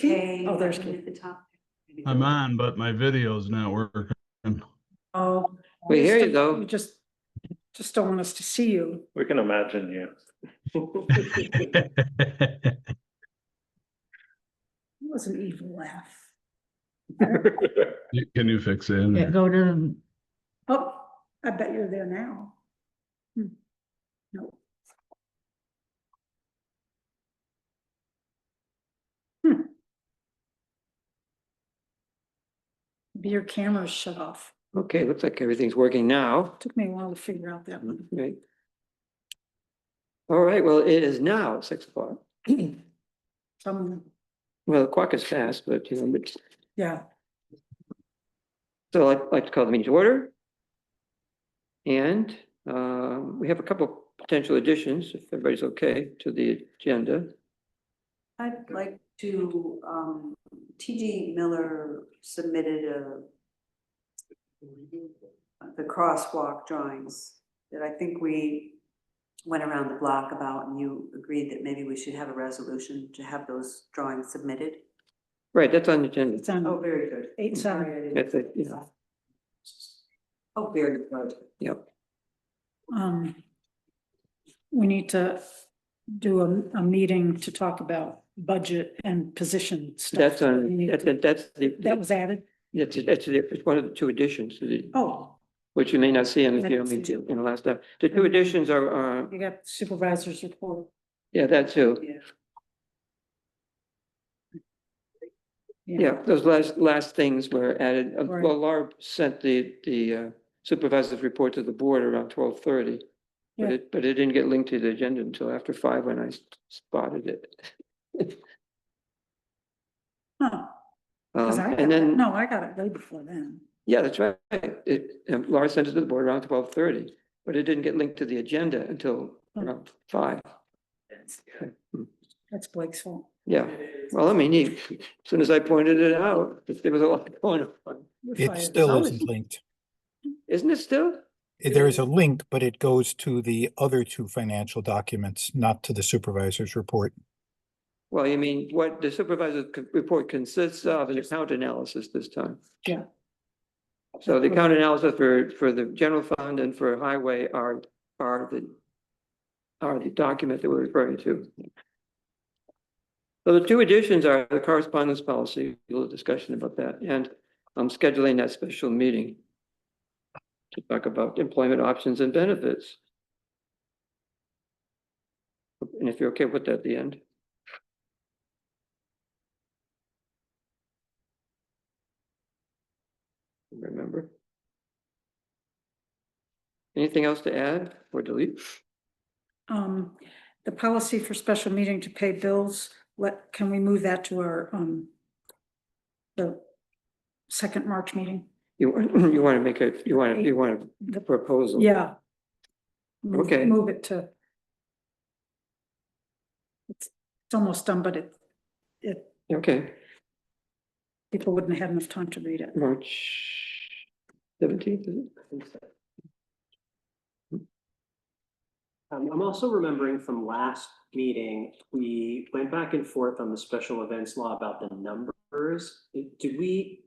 K. Oh, there's button K. at the top. I'm on, but my video's not working. Oh. We hear you though. You just don't want us to see you. We can imagine you. It was an evil laugh. Can you fix it? Yeah, go to, Oh, I bet you're there now. No. Maybe your camera's shut off. Okay, looks like everything's working now. Took me a while to figure out that one. Right. All right, well, it is now 6 o'clock. Some, Well, the clock is fast, but yeah, so I'd like to call the meeting to order. And we have a couple potential additions, if everybody's okay, to the agenda. I'd like to, TG Miller submitted the crosswalk drawings that I think we went around the block about, and you agreed that maybe we should have a resolution to have those drawings submitted. Right, that's on the agenda. it's on Oh, very good. 8-7. That's it, yeah. Oh, very good. Yep. We need to do a meeting to talk about budget and position stuff. That's on, We need that's to- the, That was added? it's one of the two additions to the, Oh, which you may not see on the, I didn't see it. in the last step. The two additions are, you got supervisor's report. yeah, that too. Yeah. Yeah, those last things were added. Right. Well, Laura sent the supervisor's report to the board around 12:30. Yeah. But it didn't get linked to the agenda until after 5 when I spotted it. Huh. 'Cause I got And it. then, No, I got it way before then. yeah, that's right. Laura sent it to the board around 12:30, but it didn't get linked to the agenda until around 5. That's Blake's fault. Yeah, well, I mean, as soon as I pointed it out, there was a lot going on. You're It fired. still Oh, isn't linked. Isn't it still? There is a link, but it goes to the other two financial documents, not to the supervisor's report. Well, you mean what the supervisor's report consists of an account analysis this time. Yeah. So the account analysis for the general fund and for highway are the document that we're referring to. So the two additions are the correspondence policy, a little discussion about that, and I'm scheduling that special meeting to talk about employment options and benefits. And if you're okay with that at the end. Remember. Anything else to add or delete? The policy for special meeting to pay bills, can we move that to our, the second March meeting? You want to make it, you want the proposal? Yeah. Okay. Move it to. It's almost done, but it, Okay, people wouldn't have had enough time to read it. March 17th, is it? I'm also remembering from last meeting, we went back and forth on the special events law about the numbers. Should we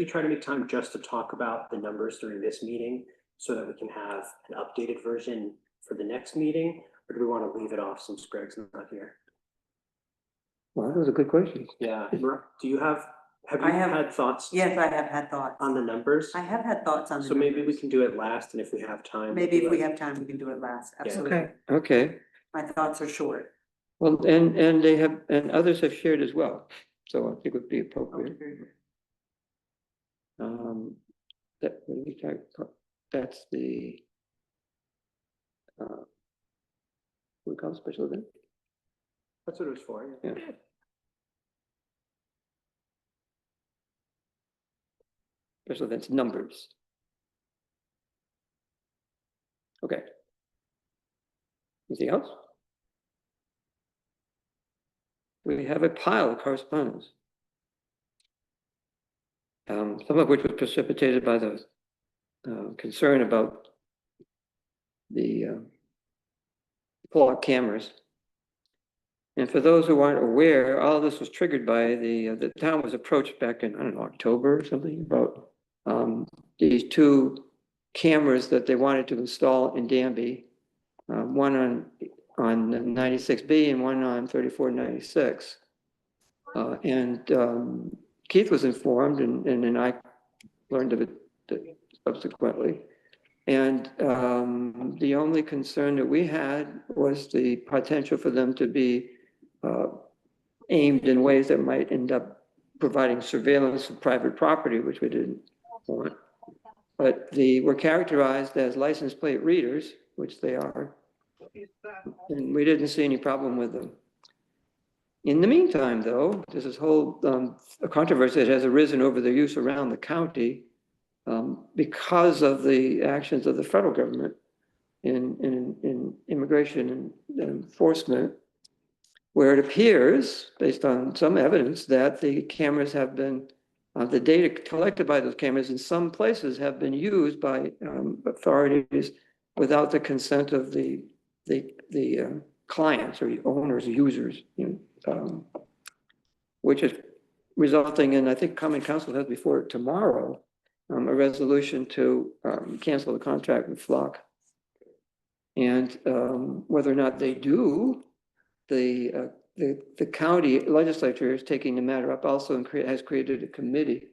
try to make time just to talk about the numbers during this meeting so that we can have an updated version for the next meeting? Or do we want to leave it off since Greg's not here? Well, those are good questions. Yeah, do you have you I have- had thoughts Yes, I have had thoughts. on the numbers? I have had thoughts on the So maybe we numbers. can do it last, and if we have time. Maybe if we'll we do it. have time, we can do it last. Yeah. Absolutely. Okay, Okay, My thoughts are short. well, and they have, and others have shared as well, so I think it would be Okay, appropriate. very good. That, what do we talk, that's the what we call it, special event? That's what it was for. Yeah. Special events numbers. Okay. Anything else? We have a pile of correspondence. Some of which was precipitated by the concern about the pull-out cameras. And for those who aren't aware, all this was triggered by the town was approached back in, I don't know, October or something about these two cameras that they wanted to install in Danby. One on 96B and one on 3496. And Keith was informed and then I learned of it subsequently. And the only concern that we had was the potential for them to be aimed in ways that might end up providing surveillance of private property, which we didn't want. But were characterized as license plate readers, which they are. And we didn't see any problem with them. In the meantime, though, there's this whole controversy that has arisen over their use around the county because of the actions of the federal government in immigration and enforcement, where it appears, based on some evidence, that the cameras have been, the data collected by those cameras in some places have been used by authorities without the consent of the clients or owners, users, which is resulting in, I think Common Council has before it tomorrow, a resolution to cancel the contract with Flock. And whether or not they do, the county legislature is taking the matter up also and has created a committee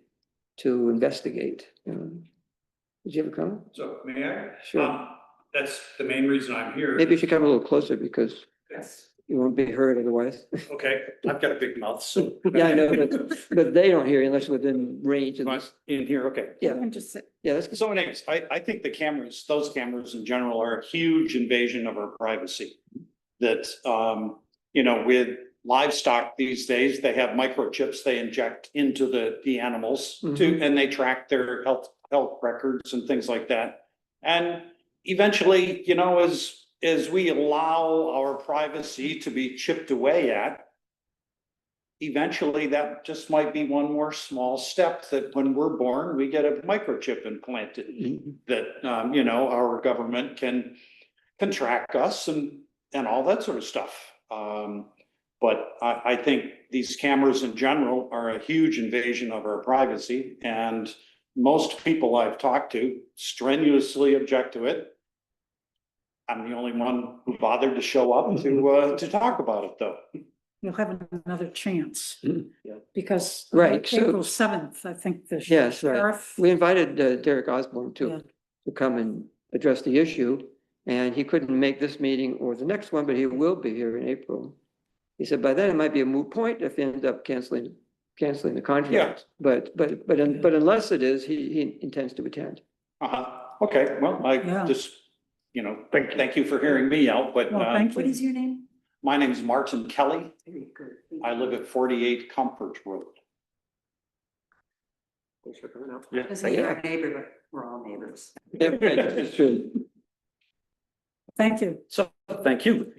to investigate. Did you have a comment? So may I? Sure. That's the main reason I'm here. Maybe you should come a little closer because Yes. you won't be heard otherwise. Okay, I've got a big mouth, so. Yeah, I know, but they don't hear you unless within range. Am I in here, okay. Yeah. Everyone just say- Yeah, that's So anyways, I think the cameras, those cameras in general are a huge invasion of our privacy. That, with livestock these days, they have microchips they inject into the animals and they track their health records and things like that. And eventually, as we allow our privacy to be chipped away at, eventually that just might be one more small step that when we're born, we get a microchip implanted that, our government can track us and all that sort of stuff. But I think these cameras in general are a huge invasion of our privacy, and most people I've talked to strenuously object to it. I'm the only one who bothered to show up to talk about it, though. You'll have another chance. Yeah. Because Right, so- April 7th, I think the Yes, right. sheriff. We invited Derek Osborne Yeah. to come and address the issue. And he couldn't make this meeting or the next one, but he will be here in April. He said by then it might be a moot point if they end up canceling the contract. But unless it is, he intends to attend. Okay, well, Yeah. I just, thank you for hearing me out, but Well, thank What you. is your name? my name's Martin Kelly. Very good. Thank I you. live at 48 Comfort Road. Thanks for coming out. Doesn't mean our neighbor, but we're all neighbors. Yeah, it's true. Thank you. So, thank you.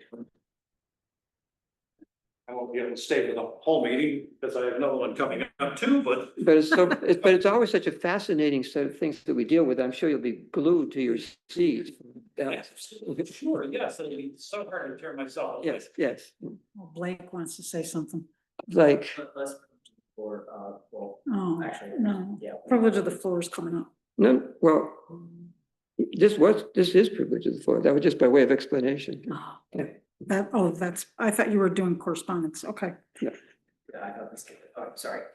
I won't be able to stay for the whole meeting because I have another one coming up too, but. But it's always such a fascinating set of things that we deal with. I'm sure you'll be glued to your seat. Sure, yes, it'll be so hard to turn myself. Yes, yes. Well, Blake wants to say something. Like, Oh, no. Privilege of the floor is coming up. no, well, this is privilege of the floor. That was just by way of explanation. Oh, I thought you were doing correspondence. Okay.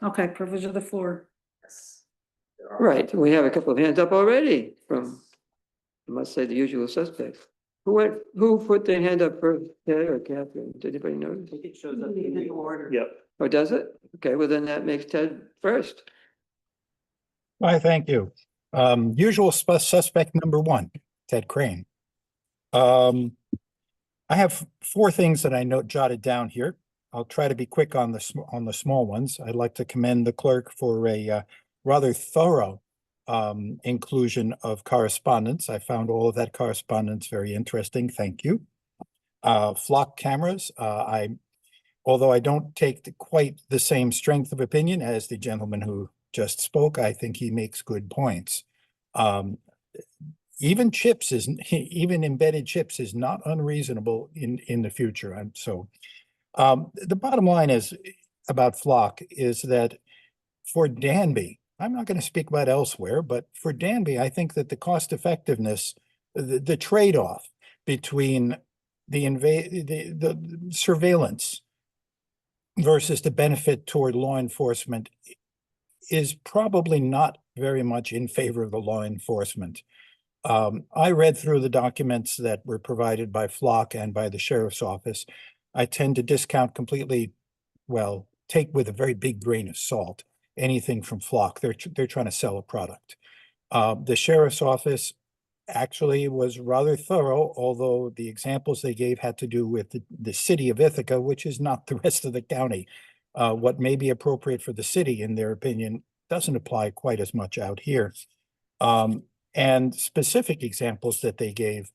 Okay, privilege of the floor. Right, we have a couple of hands up already from, I must say, the usual suspects. Who put their hand up first, Ted or Catherine? Did anybody notice? I think it shows up In in the the order. Yep. Oh, does it? Okay, well then that makes Ted first. Why, thank you. Usual suspect number one, Ted Crane. I have four things that I note jotted down here. I'll try to be quick on the small ones. I'd like to commend the clerk for a rather thorough inclusion of correspondence. I found all of that correspondence very interesting. Thank you. Flock cameras. Although I don't take quite the same strength of opinion as the gentleman who just spoke, I think he makes good points. Even embedded chips is not unreasonable in the future. So The bottom line is about Flock is that for Danby, I'm not going to speak about elsewhere, but for Danby, I think that the cost effectiveness, the trade-off between the surveillance versus the benefit toward law enforcement is probably not very much in favor of the law enforcement. I read through the documents that were provided by Flock and by the sheriff's office. I tend to discount completely, well, take with a very big grain of salt anything from Flock. They're trying to sell a product. The sheriff's office actually was rather thorough, although the examples they gave had to do with the city of Ithaca, which is not the rest of the county. What may be appropriate for the city, in their opinion, doesn't apply quite as much out here. And specific examples that they gave,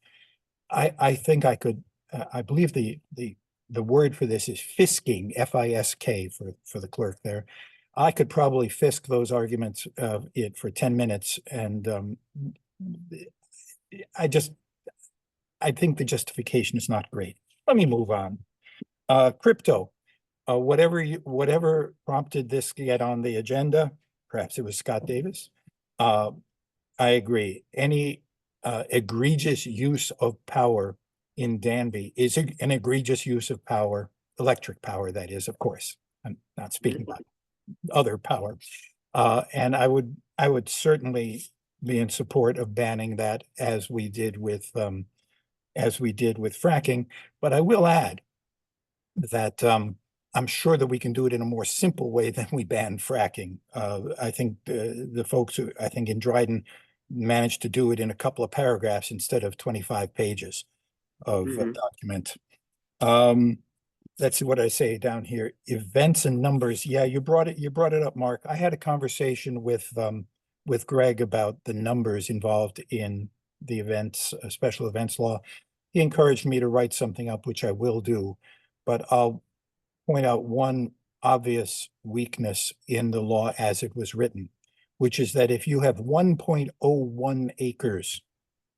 I think I could, I believe the word for this is fisking, F-I-S-K for the clerk there. I could probably fisk those arguments for 10 minutes, and I think the justification is not great. Let me move on. Crypto, whatever prompted this to get on the agenda, perhaps it was Scott Davis. I agree. Any egregious use of power in Danby is an egregious use of power, electric power, that is, of course. I'm not speaking about other power. And I would certainly be in support of banning that as we did with fracking. But I will add that I'm sure that we can do it in a more simple way than we ban fracking. I think the folks who I think in Dryden managed to do it in a couple of paragraphs instead of 25 pages of document. Let's see what I say down here. Events and numbers. Yeah, you brought it up, Mark. I had a conversation with Greg about the numbers involved in the events, special events law. He encouraged me to write something up, which I will do, but I'll point out one obvious weakness in the law as it was written, which is that if you have 1.01 acres,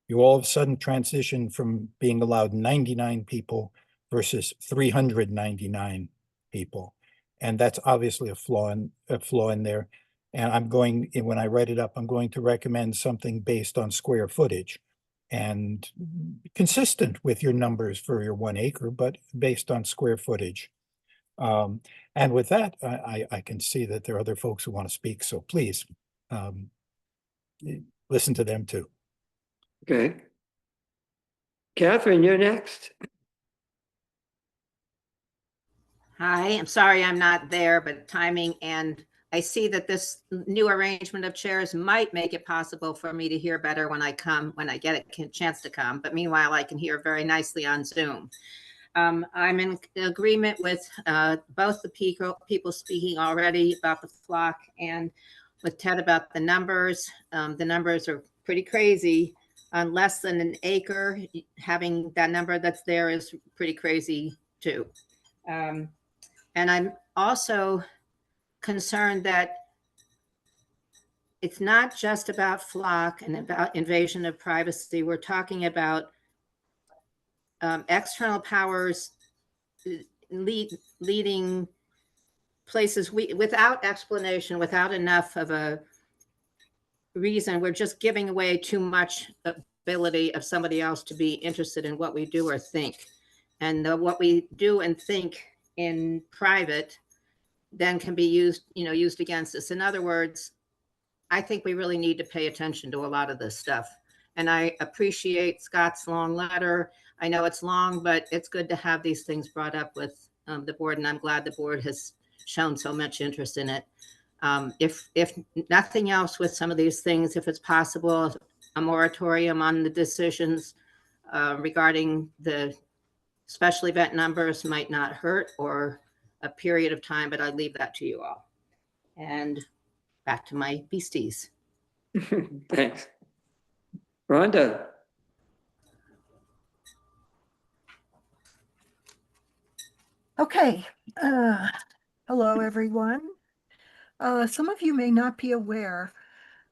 you all of a sudden transition from being allowed 99 people versus 399 people. And that's obviously a flaw in there. And when I write it up, I'm going to recommend something based on square footage and consistent with your numbers for your 1 acre, but based on square footage. And with that, I can see that there are other folks who want to speak, so please listen to them too. Okay. Catherine, you're next. Hi, I'm sorry I'm not there, but timing, and I see that this new arrangement of chairs might make it possible for me to hear better when I get a chance to come. But meanwhile, I can hear very nicely on Zoom. I'm in agreement with both the people speaking already about the flock and with Ted about the numbers. The numbers are pretty crazy. On less than an acre, having that number that's there is pretty crazy too. And I'm also concerned that it's not just about flock and about invasion of privacy. We're talking about external powers leading places without explanation, without enough of a reason. We're just giving away too much ability of somebody else to be interested in what we do or think. And what we do and think in private then can be used against us. In other words, I think we really need to pay attention to a lot of this stuff. And I appreciate Scott's long letter. I know it's long, but it's good to have these things brought up with the board, and I'm glad the board has shown so much interest in it. If nothing else with some of these things, if it's possible, a moratorium on the decisions regarding the special event numbers might not hurt, or a period of time, but I leave that to you all. And back to my beasties. Thanks. Rhonda. Okay, hello everyone. Some of you may not be aware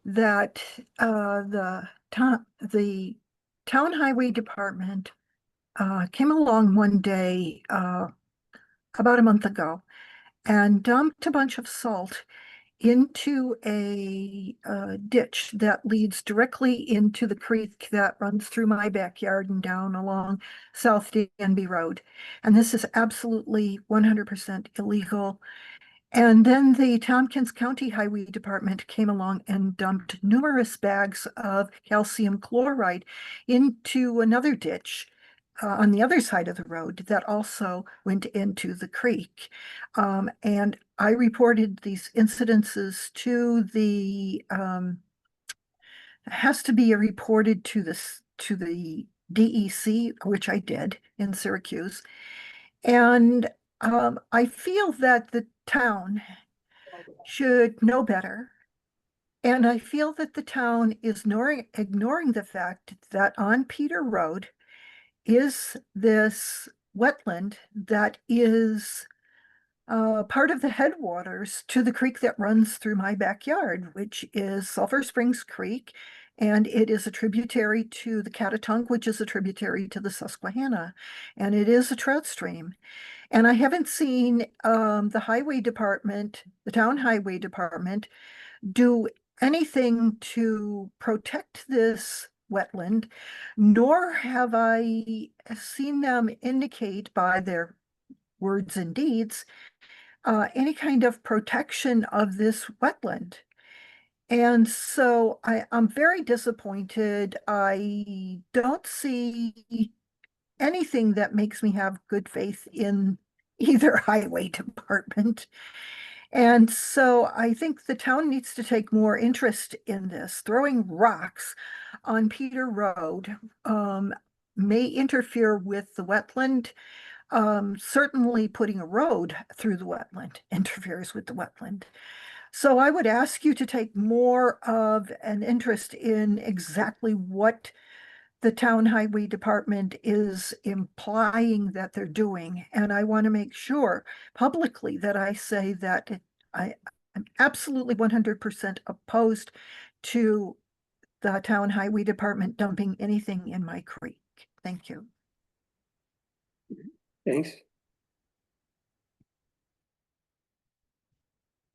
that the town highway department came along one day about a month ago and dumped a bunch of salt into a ditch that leads directly into the creek that runs through my backyard and down along South Danby Road. And this is absolutely 100% illegal. And then the Tompkins County Highway Department came along and dumped numerous bags of calcium chloride into another ditch on the other side of the road that also went into the creek. And I reported these incidences to the, has to be reported to the DEC, which I did in Syracuse. And I feel that the town should know better. And I feel that the town is ignoring the fact that on Peter Road is this wetland that is part of the headwaters to the creek that runs through my backyard, which is Sulphur Springs Creek. And it is a tributary to the Catatunk, which is a tributary to the Susquehanna. And it is a trout stream. And I haven't seen the highway department, the town highway department, do anything to protect this wetland, nor have I seen them indicate by their words and deeds any kind of protection of this wetland. And so I'm very disappointed. I don't see anything that makes me have good faith in either highway department. And so I think the town needs to take more interest in this. Throwing rocks on Peter Road may interfere with the wetland. Certainly putting a road through the wetland interferes with the wetland. So I would ask you to take more of an interest in exactly what the town highway department is implying that they're doing. And I want to make sure publicly that I say that I'm absolutely 100% opposed to the town highway department dumping anything in my creek. Thank you. Thanks.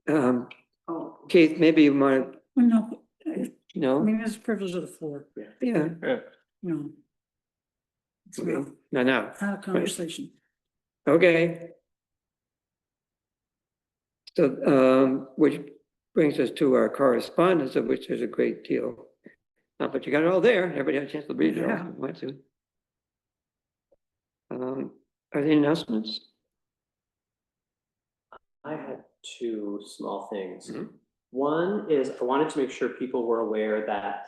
Oh, Keith, maybe you might, No, I no? mean, it's a privilege of the floor. Yeah. No, it's Okay. No, no. not a conversation. Okay. So, which brings us to our correspondence, of which there's a great deal. But you got it all there. Everybody had a chance to read it all. Yeah. if you want to. Are there any announcements? I had two small things. Mhm. One is I wanted to make sure people were aware that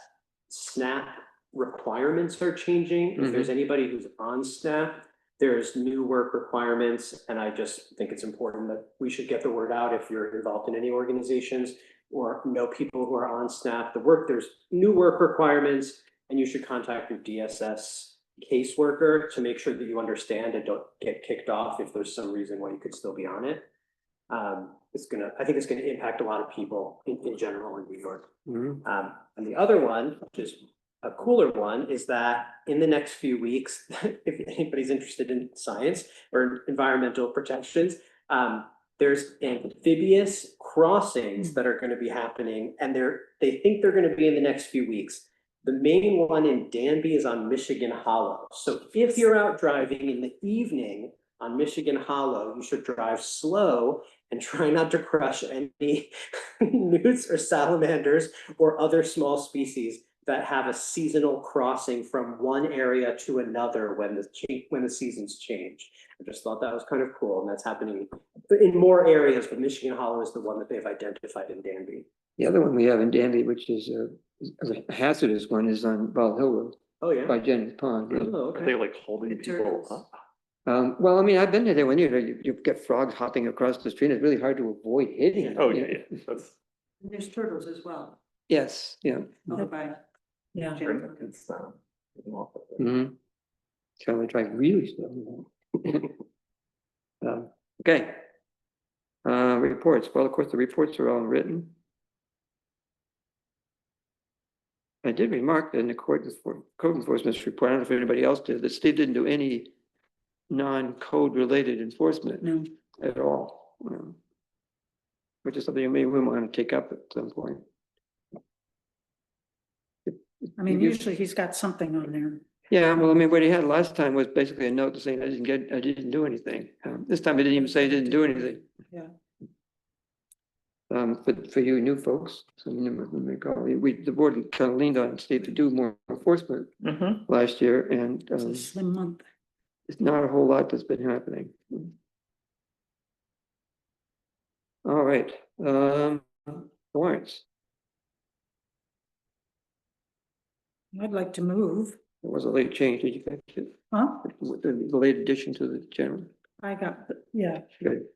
SNAP requirements are changing. If there's anybody who's on SNAP, there's new work requirements, and I just think it's important that we should get the word out if you're involved in any organizations or know people who are on SNAP. There's new work requirements, and you should contact your DSS caseworker to make sure that you understand and don't get kicked off if there's some reason why you could still be on it. I think it's gonna impact a lot of people in general in New York. And the other one, which is a cooler one, is that in the next few weeks, if anybody's interested in science or environmental protections, there's amphibious crossings that are gonna be happening, and they think they're gonna be in the next few weeks. The main one in Danby is on Michigan Hollow. So if you're out driving in the evening on Michigan Hollow, you should drive slow and try not to crush any newts or salamanders or other small species that have a seasonal crossing from one area to another when the seasons change. I just thought that was kind of cool, and that's happening in more areas, but Michigan Hollow is the one that they've identified in Danby. The other one we have in Danby, which is a hazardous one, is on Ball Hill Road Oh, yeah. by Jennings Pond. Yeah. Oh, Are okay. they like holding The people turtles. up? Well, I mean, I've been there when you get frogs hopping across the street. It's really hard to avoid hitting it. Oh, you yeah, know? yeah. That's. and there's turtles as well. Yes, yeah. Over by Yeah. It's, Mm-hmm. Trying to drive really slow. Okay. Reports. Well, of course, the reports are all written. I did remark that in the code enforcement's report, I don't know if anybody else did, that Steve didn't do any non-code related enforcement No, at all. Which is something maybe we want to take up at some point. I mean, You- usually he's got something on there. Yeah, well, I mean, what he had last time was basically a note saying I didn't do anything. This time he didn't even say he didn't do anything. Yeah. For you new folks, so you recall, the board kind of leaned on Steve to do more enforcement last year, and It's a slim month. it's not a whole lot that's been happening. All right, warrants. I'd like to move. It was a late change, did you catch it? Huh? The late addition to the general. I got, yeah, Good.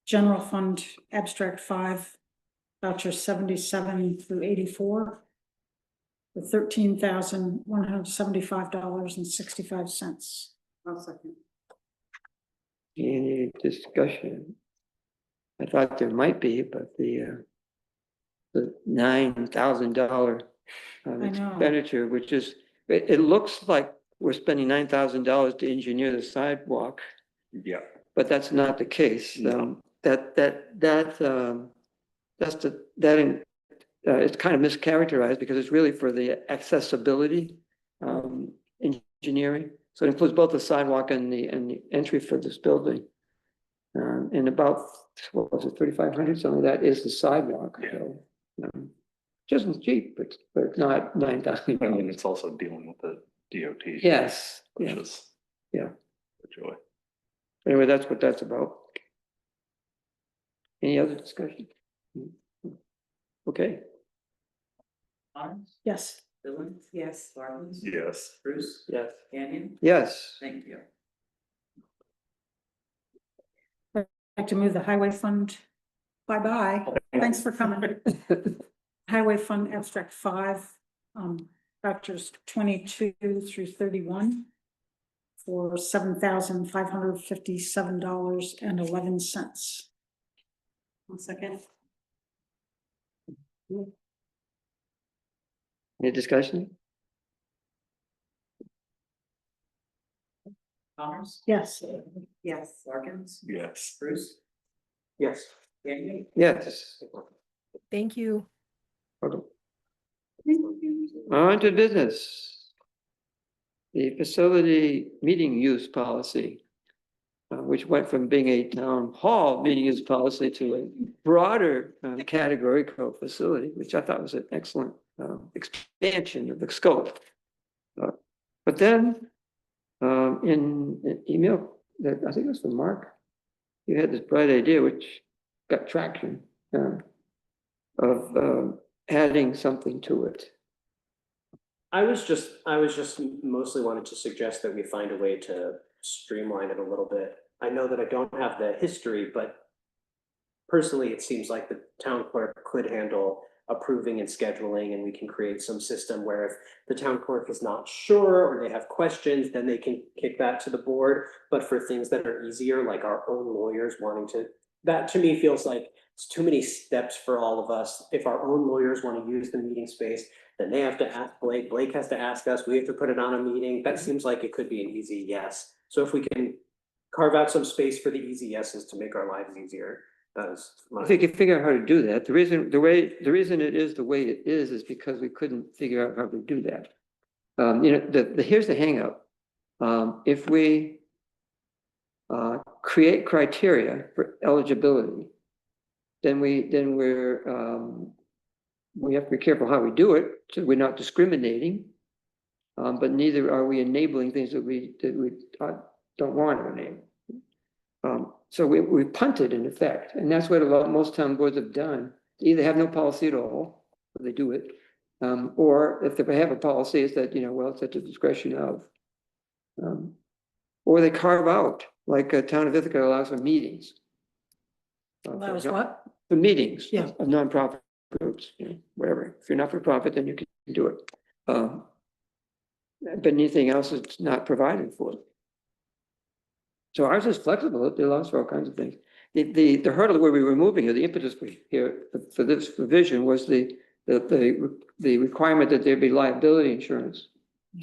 general fund abstract 5, voucher 77 through 84. For $13,175.65. I'll second. Any discussion? I thought there might be, but the $9,000 know. expenditure, which is, it looks like we're spending $9,000 to engineer the sidewalk, Yeah. but that's not the case. No. It's kind of mischaracterized because it's really for the accessibility engineering. So it includes both the sidewalk and the entry for this building. And about, what was it, 3,500, something like that is the sidewalk. Yeah. So, just as cheap, but it's not $9,000. I mean, it's also dealing with the DOT. Yes, Which yeah. is. Yeah. A joy. Anyway, that's what that's about. Any other discussion? Okay, Yes, Billings? Yes. Larkins? Yes. Bruce? yes. Canyon? Yes. Thank you. I'd like to move the highway fund. Bye-bye. Thanks for coming. Highway fund abstract 5, vouchers 22 through 31 for $7,557.11. 1 second. Any discussion? Connors? Yes, Yes. Larkins? Yes. Bruce? Yes. Canyon? Yes. Thank you. Okay. On to business. The facility meeting use policy, which went from being a town hall meeting use policy to a broader category called facility, which I thought was an excellent expansion of the scope. But then in an email that I think it was from Mark, you had this bright idea which got traction of adding something to it. I was just mostly wanted to suggest that we find a way to streamline it a little bit. I know that I don't have the history, but personally, it seems like the town clerk could handle approving and scheduling, and we can create some system where if the town clerk is not sure or they have questions, then they can kick that to the board. But for things that are easier, like our own lawyers wanting to, that to me feels like it's too many steps for all of us. If our own lawyers want to use the meeting space, then they have to ask Blake, Blake has to ask us, we have to put it on a meeting. That seems like it could be an easy yes. So if we can carve out some space for the easy yeses to make our lives easier, that is my. If we could figure out how to do that, the reason it is the way it is because we couldn't figure out how to do that. Here's the hang up. If we create criteria for eligibility, then we have to be careful how we do it, so we're not discriminating, but neither are we enabling things that we don't want to enable. So we punted in effect, and that's what most town boards have done. They either have no policy at all, or they do it, or if they have a policy, it's that, well, it's at the discretion of, or they carve out, like town of Ithaca allows for meetings. allows what? For meetings Yeah. of nonprofit groups, whatever. If you're not for profit, then you can do it. But anything else is not provided for. So ours is flexible. It allows for all kinds of things. The hurdle that we're removing, or the impetus for this provision was the requirement that there be liability insurance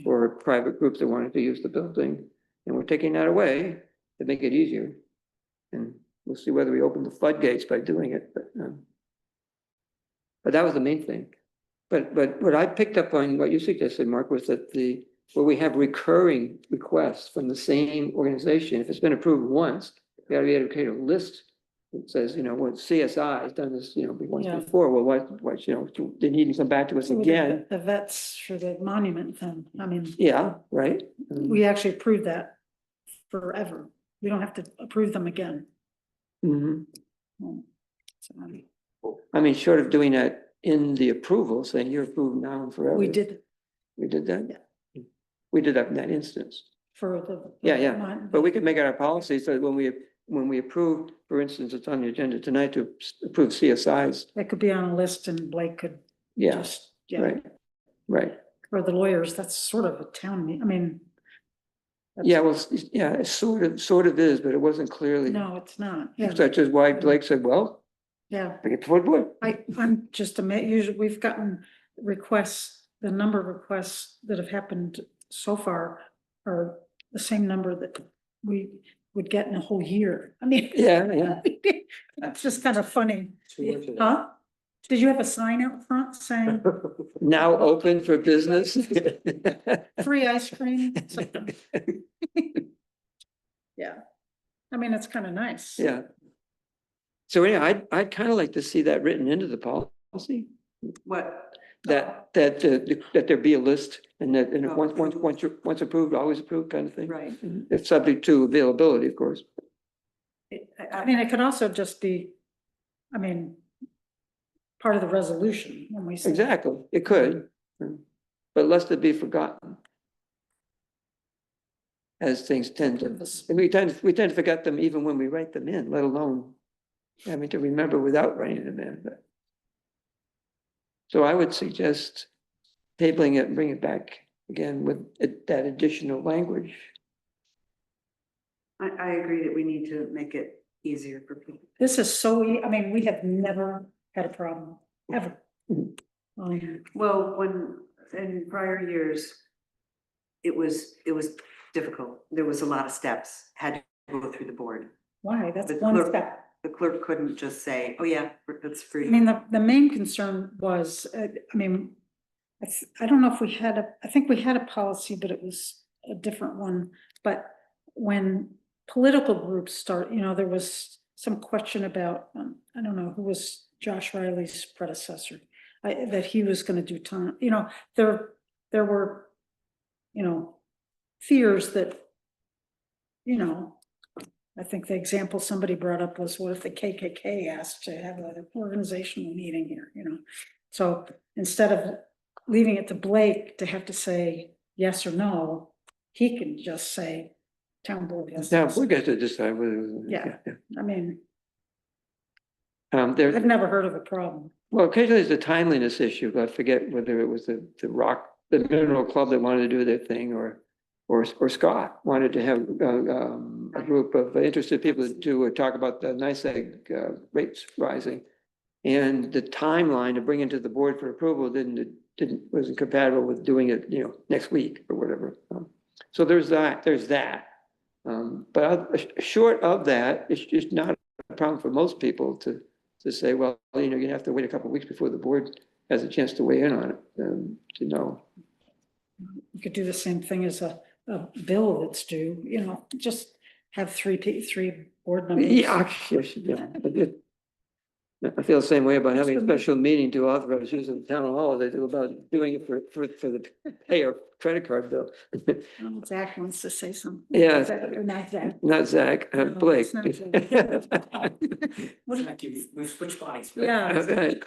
for private groups that wanted to use the building. and we're taking that away to make it easier. And we'll see whether we open the floodgates by doing it, but that was the main thing. But what I picked up on what you suggested, Mark, was that where we have recurring requests from the same organization, if it's been approved once, we gotta be able to create a list that says, what CSI has done this, once Yeah. before, well, what, they need to come back to us So with again. The vets for the monument thing, I mean, Yeah, right? we actually approved that forever. We don't have to approve them again. Mhm. So, I mean, short of doing that in the approval, saying you're approved now and forever. we did We did that? Yeah. We did that in that instance. for the. Yeah. But we could make it our policy, so that when we approve, for instance, it's on the agenda tonight to approve CSIs. It could be on a list and Blake could Yeah, just, yeah, right. or the lawyers, that's sort of a town meeting, I mean. that's- Yeah, well, yeah, it sort of is, but it wasn't clearly. No, it's not, yeah, Such as why Blake said, well, yeah. bring it before the board. I'm just amazed, usually we've gotten requests, the number of requests that have happened so far are the same number that we would get in a whole year. I mean. Yeah. That's just kind of funny. Huh? Did you have a sign out front saying Now open for business. free ice cream? Yeah. I mean, it's kind of nice. Yeah. So anyway, I'd kind of like to see that written into the policy, What? that there be a list and that, Oh, once approved, always approved kind of thing. Right. It's subject to availability, of course. I mean, it could also just be, I mean, part of the resolution when we say. Exactly, it could, but lest it be forgotten. As things tend to, and we tend to forget them even when we write them in, let alone having to remember without writing them in. But so I would suggest tabling it and bring it back again with that additional language. I agree that we need to make it easier for people. This is so, I mean, we have never had a problem, ever. Well, in prior years, it was difficult. There was a lot of steps, had to go through the board. Why? That's The one clerk- step. The clerk couldn't just say, oh yeah, that's free. I mean, the main concern was, I mean, I don't know if we had I think we had a policy, but it was a different one. But when political groups start, there was some question about, I don't know, who was Josh Riley's predecessor, that he was gonna do time, there were, fears that, I think the example somebody brought up was, what if the KKK asked to have an organizational meeting here, So instead of leaving it to Blake to have to say yes or no, he can just say town board. Yes. Now, we get to decide whether. Yeah. I mean, There's, I've never heard of a problem. well, occasionally there's a timeliness issue. I forget whether it was the mineral club that wanted to do their thing, or Scott wanted to have a group of interested people to talk about the NICEAG rates rising. And the timeline to bring it to the board for approval wasn't compatible with doing it, next week or whatever. So there's that. But short of that, it's just not a problem for most people to say, well, you have to wait a couple of weeks before the board has a chance to weigh in on it, to know. You could do the same thing as a bill that's due, just have three board members. Yeah. I feel the same way about having a special meeting to authorize using the town hall as I do about doing it for the pay or credit card bill. Zach wants to say something. Yeah. Not Zach. Not Zach, No, Blake. it's not Zach. We've switched bodies. Yeah. Right.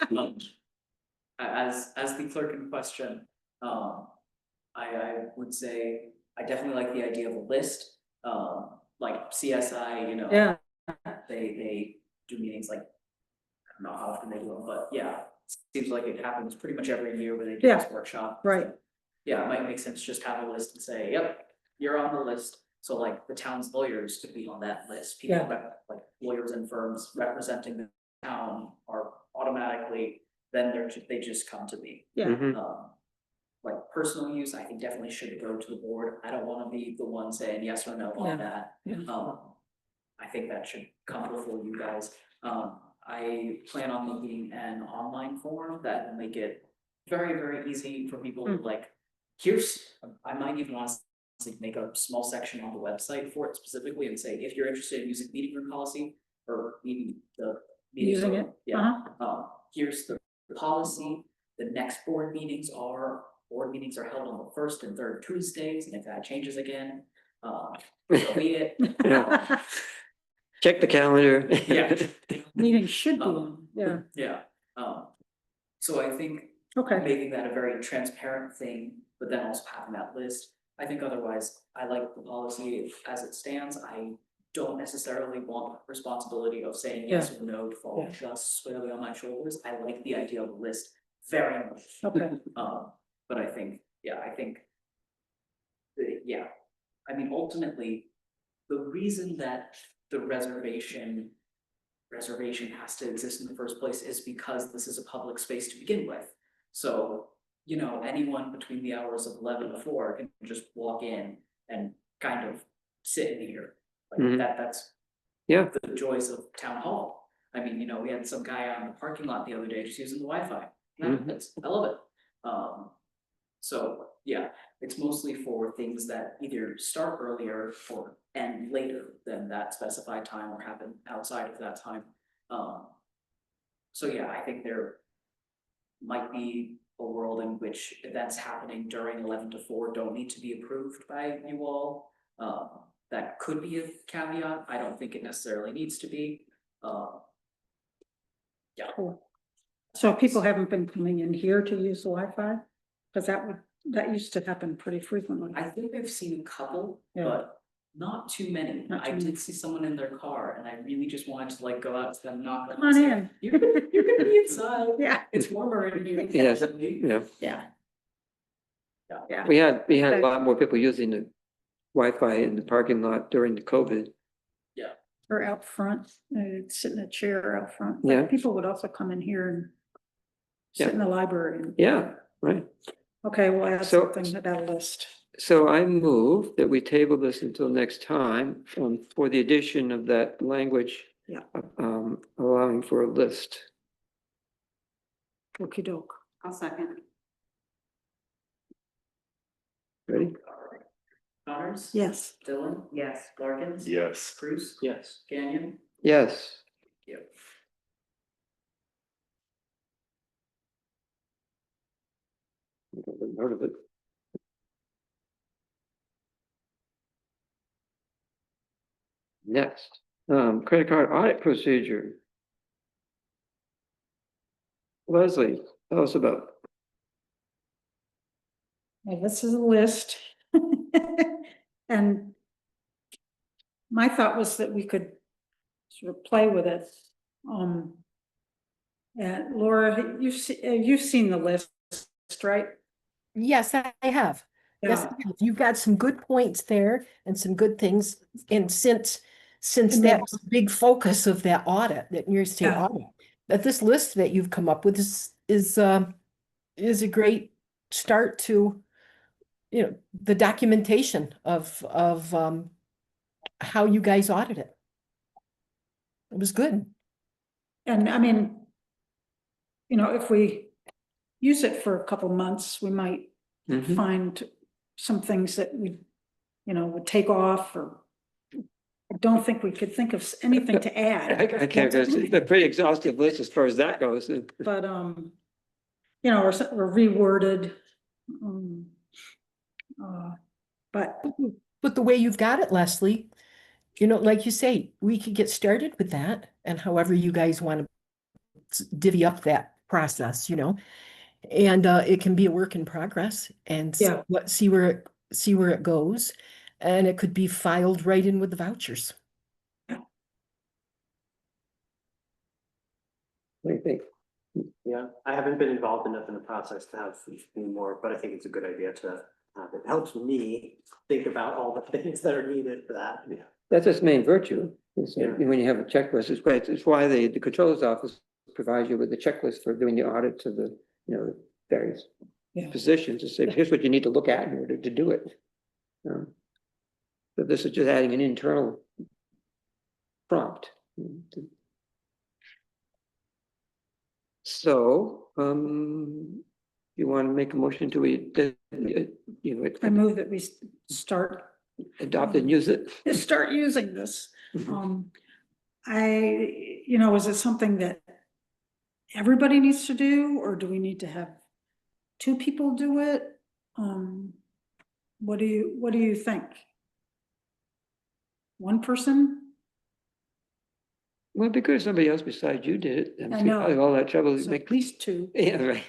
As the clerk in question, I would say, I definitely like the idea of a list, like CSI, Yeah, they do meetings like, I don't know how often they do them, but yeah, seems like it happens pretty much every year where they do this workshop. right. Yeah, it might make sense, just have a list and say, yep, you're on the list. So like the town's lawyers could be on that list. People like lawyers and firms representing the town are automatically, then they just come to me. Yeah. Mhm. like personal use, I think definitely should go to the board. I don't wanna be the one saying yes or no Yeah. on that. Yeah. I think that should come before you guys. I plan on making an online form that will make it very, very easy for people to like, I might even honestly make a small section on the website for it specifically and say, if you're interested in using meeting room policy or meeting the. meeting Using room, it, Yeah, here's the policy, the next board meetings are held on the first and third Tuesdays, and if that changes again, so be it. Yeah. Check the calendar. Yeah. Meeting should be on, yeah, Yeah, so I think okay, making that a very transparent thing, but then also having that list. I think otherwise, I like the policy as it stands. I don't necessarily want responsibility of saying yes or no to fall just squarely on my shoulders. I like the idea of a list very much. okay. But I think, I mean, ultimately, the reason that the reservation has to exist in the first place is because this is a public space to begin with. So, you know, anyone between the hours of 11 to 4 can just walk in and kind of sit in here. Like Mhm. that's Yeah. the joys of town hall. I mean, you know, we had some guy out in the parking lot the other day just using the Wi-Fi. I love it. So yeah, it's mostly for things that either start earlier or end later than that specified time or happen outside of that time. So yeah, I think there might be a world in which events happening during 11 to 4 don't need to be approved by you all. That could be a caveat. I don't think it necessarily needs to be. Cool. So people haven't been coming in here to use the Wi-Fi? Because that used to happen pretty frequently. I think I've seen a couple, Yeah. but not too many. Not too I many. did see someone in their car and I really just wanted to like go out to them, knock Come on in. You're gonna be inside. Yeah. It's warmer in here. Yes, yeah. Yeah. We had a lot more people using the Wi-Fi in the parking lot during the COVID. Or out front, sit in a chair out front. But Yeah. people would also come in here and sit Yeah. in the library. And- Yeah, right. Okay, we'll add So- something to that list. So I move that we table this until next time, for the addition of that language. Yeah. Allowing for a list. Okey doke. I'll second. Ready? Connors? Yes. Dylan? Yes. Larkins? Yes. Bruce? Yes. Canyon? Yes. Yep. I haven't heard of it. Next, credit card audit procedure. Leslie, tell us about. Well, this is a list. And my thought was that we could sort of play with it. And Laura, you've seen the list, right? Yes, I have. Yes, Yeah. I have. You've got some good points there and some good things. And since And that was a big focus of that audit, that New York State Yeah. audit, that this list that you've come up with is a great start to, you know, the documentation of how you guys audit it. It was good. And I mean, you know, if we use it for a couple months, we might Mhm. find some things that we, you know, would take off, or I don't think we could think of anything to add. I can't, it's a pretty exhaustive list as far as that goes. But, you know, or reworded. But the way you've got it, Leslie, you know, like you say, we could get started with that, and however you guys want to divvy up that process, you know, and it can be a work in progress, and Yeah. see where it goes, and it could be filed right in with the vouchers. What do you think? Yeah, I haven't been involved enough in the process to have any more, but I think it's a good idea to have it. Helps me think about all the things that are needed for that. Yeah. That's its main virtue. Yeah. When you have a checklist, it's great. It's why the controller's office provides you with a checklist for doing the audit to the, you know, various Yeah. positions to say, here's what you need to look at in order to do it. But this is just adding an internal prompt. So, you want to make a motion to, I move that we start, adopt and use it? start using this. Mhm. Is it something that everybody needs to do, or do we need to have two people do it? What do you think? One person? Well, because somebody else besides you did it. I know. All that trouble to So make. at least two. Yeah, right.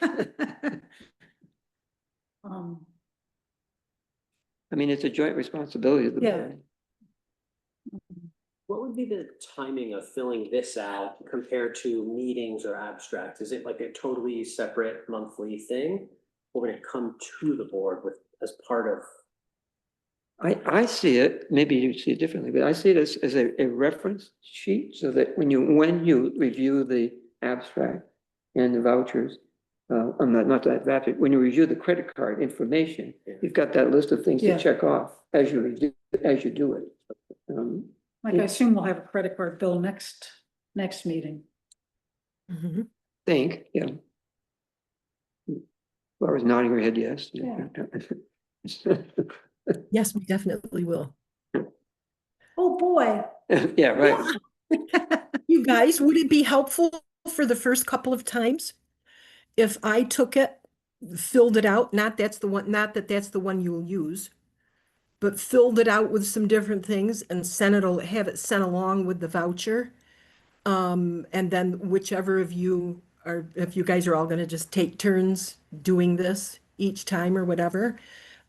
I mean, it's a joint responsibility of the Yeah. board. What would be the timing of filling this out compared to meetings or abstracts? Is it like a totally separate monthly thing? Or would it come to the board with, as part of? I see it, maybe you see it differently, but I see it as a reference sheet so that when you review the abstract and the vouchers, I'm not that, when you review the credit card information, you've got that list of things Yeah. to check off as you do it. Like, I assume we'll have a credit card bill next meeting. Mhm. Yeah. Laura's nodding her head, yes. Yeah. Yes, we definitely will. Oh, boy. Yeah, right. You guys, would it be helpful for the first couple of times if I took it, filled it out, not that that's the one you'll use, but filled it out with some different things and have it sent along with the voucher? And then whichever of you are, if you guys are all gonna just take turns doing this each time or whatever,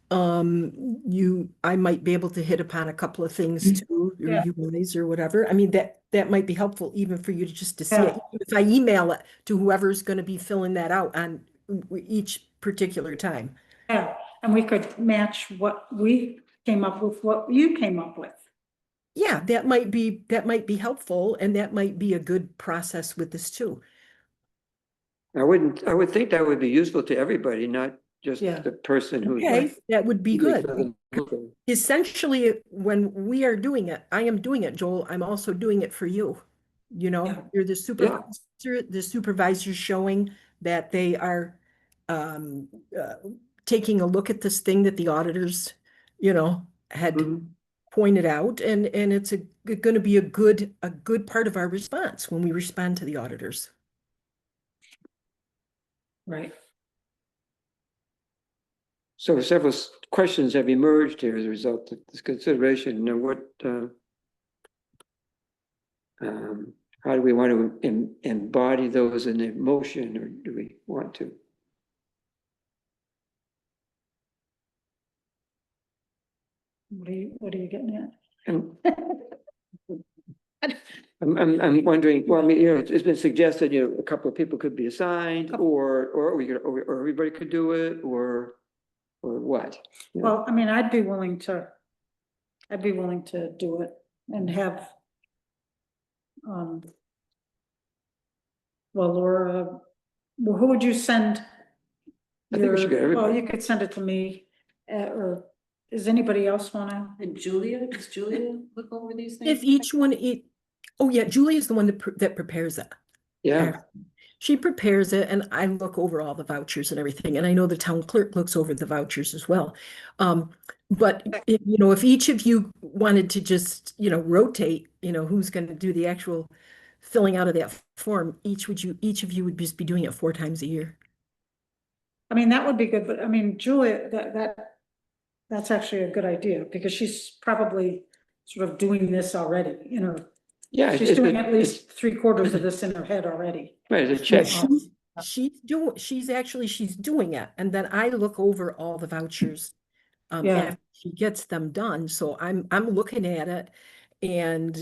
I might be able to hit upon a couple of things too, or Yeah. you guys or whatever. I mean, that might be helpful even for you to just to see it. Yeah. If I email it to whoever's gonna be filling that out on each particular time. Yeah, and we could match what we came up with, what you came up with. Yeah, that might be helpful, and that might be a good process with this too. I would think that would be useful to everybody, not just Yeah. the person who's Okay, like. that would be unique good. to them. Essentially, when we are doing it, I am doing it, Joel, I'm also doing it for you. You know, Yeah. you're the supervisor's showing that they are taking a look at this thing that the auditors, had Mhm. pointed out, and it's gonna be a good part of our response when we respond to the auditors. Right. So several questions have emerged here as a result of this consideration. Now, how do we want to embody those in a motion, or do we want to? What are you getting at? And I'm wondering, well, I mean, it's been suggested, a couple of people could be assigned, or everybody could do it, or what? Well, I mean, I'd be willing to do it and have, Laura, who would you send? I think we should get everybody. Well, you could send it to me, or does anybody else wanna? And Julia, does Julia look over these things? If each one, oh yeah, Julie is the one that prepares it. Yeah. She prepares it, and I look over all the vouchers and everything, and I know the town clerk looks over the vouchers as well. But if each of you wanted to just, rotate, who's going to do the actual filling out of that form, each of you would just be doing it 4 times a year. I mean, that would be good, but I mean, Julia, that's actually a good idea, because she's probably sort of doing this already, Yeah. She's doing at least 3/4 of this in her head already. Right, it's a check. She's doing it, and then I look over all the vouchers after she gets them done. So I'm looking at it, and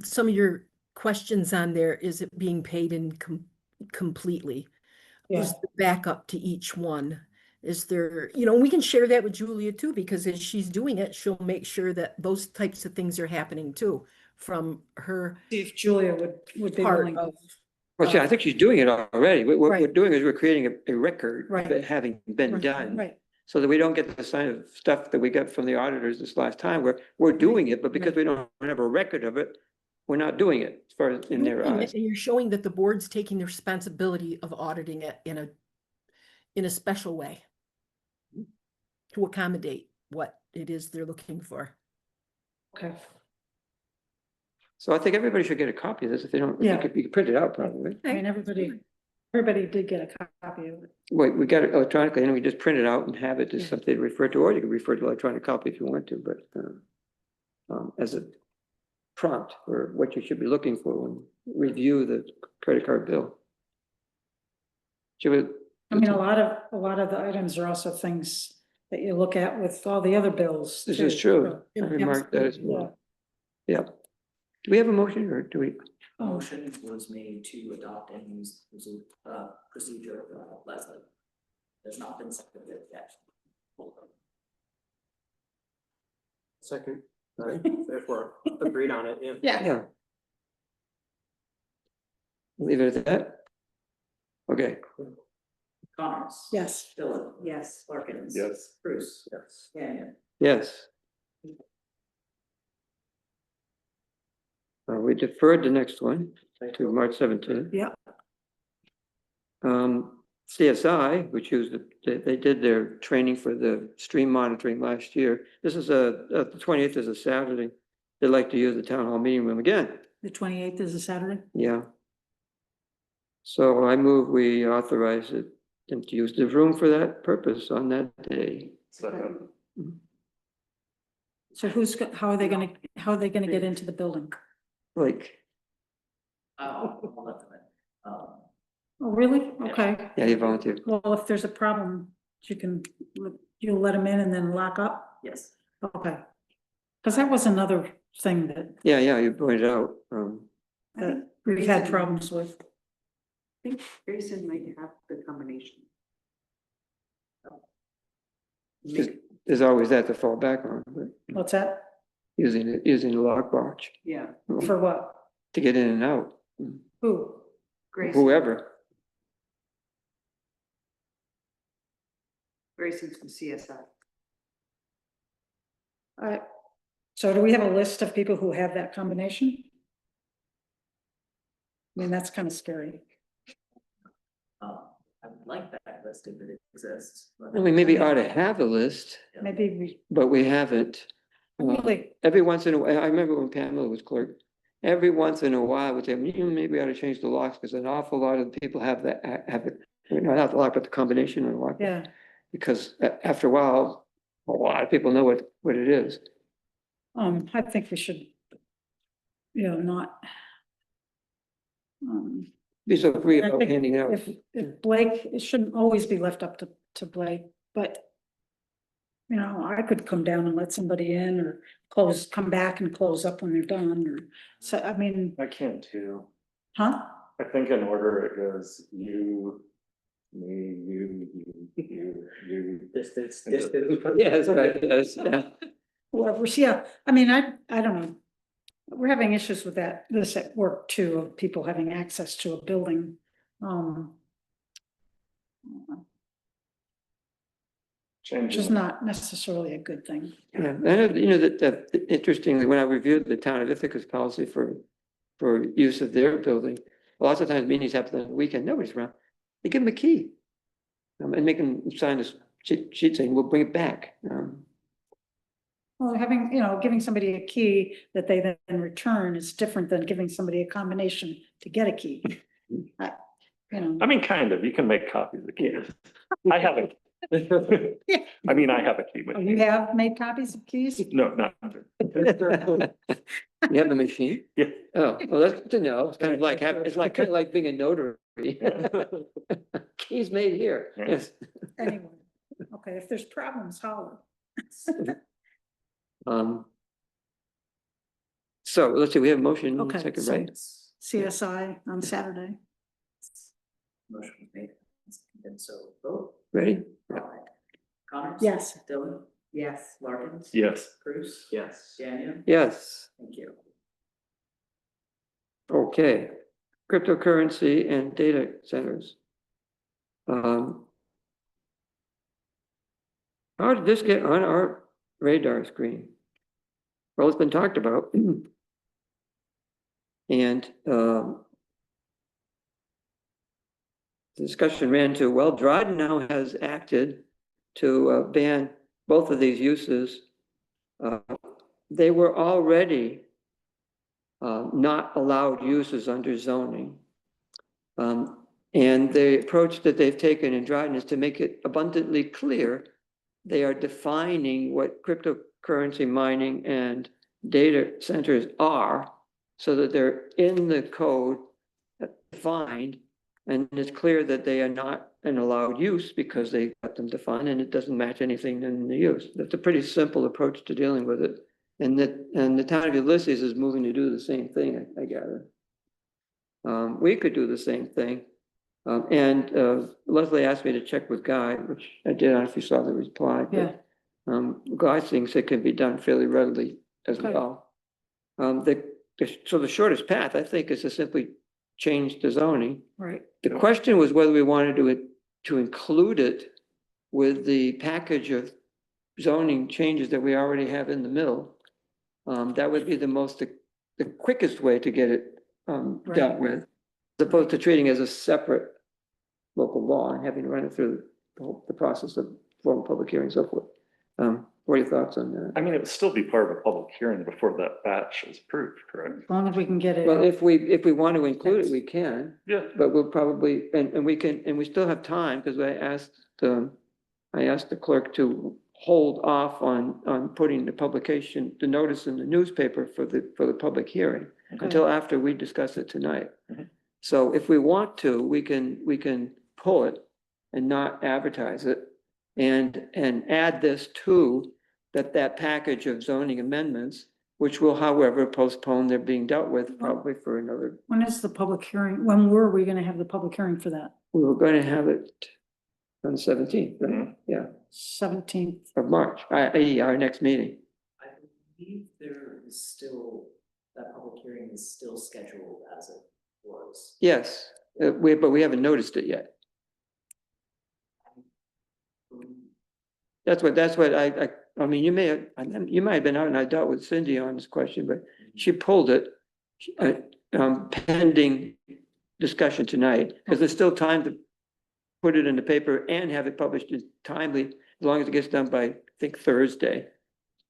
some of your questions on there, is it being paid in completely? Yeah. Is the backup to each one? Is there, we can share that with Julia too, because as she's doing it, she'll make sure that those types of things are happening too, from her See if Julia would be part willing. of Well, see, I think she's doing it already. What we're Right. doing is we're creating a record Right. of it having been Right, done. right, So that we don't get the sign of stuff that we got from the auditors this last time where we're doing it, but because right. we don't have a record of it, we're not doing it as far as in their And eyes. you're showing that the board's taking the responsibility of auditing it in a special way to accommodate what it is they're looking for. Okay. So I think everybody should get a copy of this if they don't, Yeah. you could print it out probably. I mean, everybody did get a copy of it. Wait, we got it electronically and we just print it out and have it as Yeah. something to refer to, or you can refer to electronic copy if you want to, but as a prompt for what you should be looking for when you review the credit card bill. Should we? I mean, a lot of the items are also things that you look at with all the other bills. This too, is true. so, I remarked that as yeah. well. Yeah. Do we have a motion or do we? Oh, Motion was made to adopt and use procedure of Leslie. Has not been seconded yet. Second, if we're agreed on it, yeah. yeah, Yeah. Leave it at that? Okay, Connors. yes, Dillon. Yes. Larkins. Yes. Bruce. Yes. Gagnon. yes. We deferred the next one to March 17th. yeah, CSI, which used, they did their training for the stream monitoring last year. This is the 20th is a Saturday. They'd like to use the town hall meeting room again. the 28th is a Saturday. Yeah. So I move we authorize it, them to use the room for that purpose on that day. Second. So how are they gonna get into the building? Like, I'll let them in. Oh, really? Okay. yeah, you volunteered. Well, if there's a problem, you'll let them in and then lock up? Yes. Okay. Because that was another thing Yeah, you pointed out. that we've had problems with. I think Grayson might have the combination. There's always that to fall back on, but What's that? using the lockbox Yeah, For what? to get in and out, Who? Grayson, whoever. Grayson's from CSI. So do we have a list of people who have that combination? I mean, that's kind of scary. I would like that list if it exists. but- Well, we maybe ought to have a list, Maybe but we haven't. really, Every once in a while, I remember when Pamela was clerk, every once in a while, we'd say, maybe we ought to change the locks, because an awful lot of people have that, have it. Not the lock, but the combination of the lock. yeah. Because after a while, a lot of people know what it is. I think we should, not. Be so free I about think handing out. If Blake, it shouldn't always be left up to Blake, but. I could come down and let somebody in or come back and close up when they're done, or, so, I mean, I can too. huh? I think in order it goes you, me, you. This. Yeah, that's right, yes, yeah. Whoever's, yeah, I mean, I don't know. We're having issues with this at work too, of people having access to a building. Which is not necessarily a good thing. Yeah, and that interestingly, when I reviewed the town of Ithaca's policy for use of their building, lots of times meetings happen on the weekend, nobody's around. They give them a key. And make them sign a sheet saying, we'll bring it back. Well, giving somebody a key that they then return is different than giving somebody a combination to get a key. I mean, kind of, you can make copies of keys. I haven't. I mean, I have a key, but You have made copies of keys? no, not. You have a machine? Yeah. Oh, well, that's good to know. It's kind of like, kind of like being a notary. Keys made here, Yeah. yes. Anyway, okay, if there's problems, holler. So let's see, we have a motion, Okay, second, so- right? CSI on Saturday. Motion was made. And so vote. Ready? Connors. Yes. Dillon. Yes. Larkins. Yes. Bruce. Yes. Gagnon. Yes, Thank you. okay. cryptocurrency and data centers. How did this get on our radar screen? Well, it's been talked about. And the discussion ran to, well, Dryden now has acted to ban both of these uses. They were already not allowed uses under zoning. And the approach that they've taken in Dryden is to make it abundantly clear they are defining what cryptocurrency mining and data centers are, so that they're in the code defined, and it's clear that they are not an allowed use because they got them defined and it doesn't match anything in the use. That's a pretty simple approach to dealing with it. And the town of Ulysses is moving to do the same thing, I gather. We could do the same thing. Leslie asked me to check with Guy, which I did. I don't know if you saw the reply. Yeah. But Guy thinks it can be done fairly readily as Okay. well. So the shortest path, I think, is to simply change the zoning. Right. The question was whether we wanted to include it with the package of zoning changes that we already have in the middle. That would be the quickest way to get it dealt with, as opposed to treating it as a separate local law and having to run it through the process of formal public hearing and so forth. What are your thoughts on that? I mean, it would still be part of a public hearing before that batch is approved, correct? As long as we can get it. Well, if we want to include it, we can. Yeah. But we'll probably, and we can, and we still have time, because I asked the clerk to hold off on putting the publication, the notice in the newspaper for the public hearing until after we discuss it tonight. Mhm. So if we want to, we can pull it and not advertise it and add this to that package of zoning amendments, which will, however, postpone their being dealt with probably for another. When is the public hearing? When were we gonna have the public hearing for that? We were going to have it on the 17th, right? Mhm. Yeah, 17th. of March, i.e. our next meeting. I believe there is still, that public hearing is still scheduled as it was. Yes, but we haven't noticed it yet. That's what I mean, you might have been out and I dealt with Cindy on this question, but she pulled it pending discussion tonight, because there's still time to put it in the paper and have it published timely, as long as it gets done by, I think, Thursday.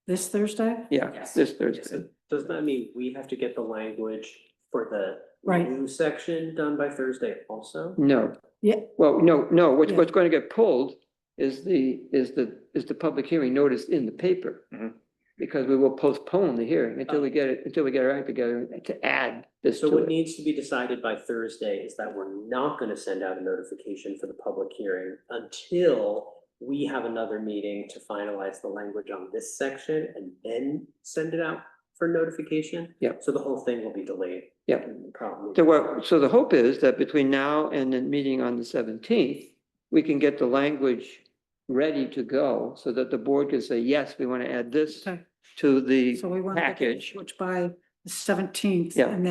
This Thursday? Yeah, Yes. this So Thursday. does that mean we have to get the language for the Right. new section done by Thursday also? No. Yeah. Well, no, what's Yeah. going to get pulled is the public hearing notice in the paper. Mhm. Because we will postpone the hearing until we get our act together to add this So to what it. needs to be decided by Thursday is that we're not gonna send out a notification for the public hearing until we have another meeting to finalize the language on this section and then send it out for notification. Yep. So the whole thing will be delayed. Yep. Probably. So the hope is that between now and the meeting on the 17th, we can get the language ready to go so that the board can say, yes, we want to add this Okay. to the So we want to get package. which by the 17th, Yeah. and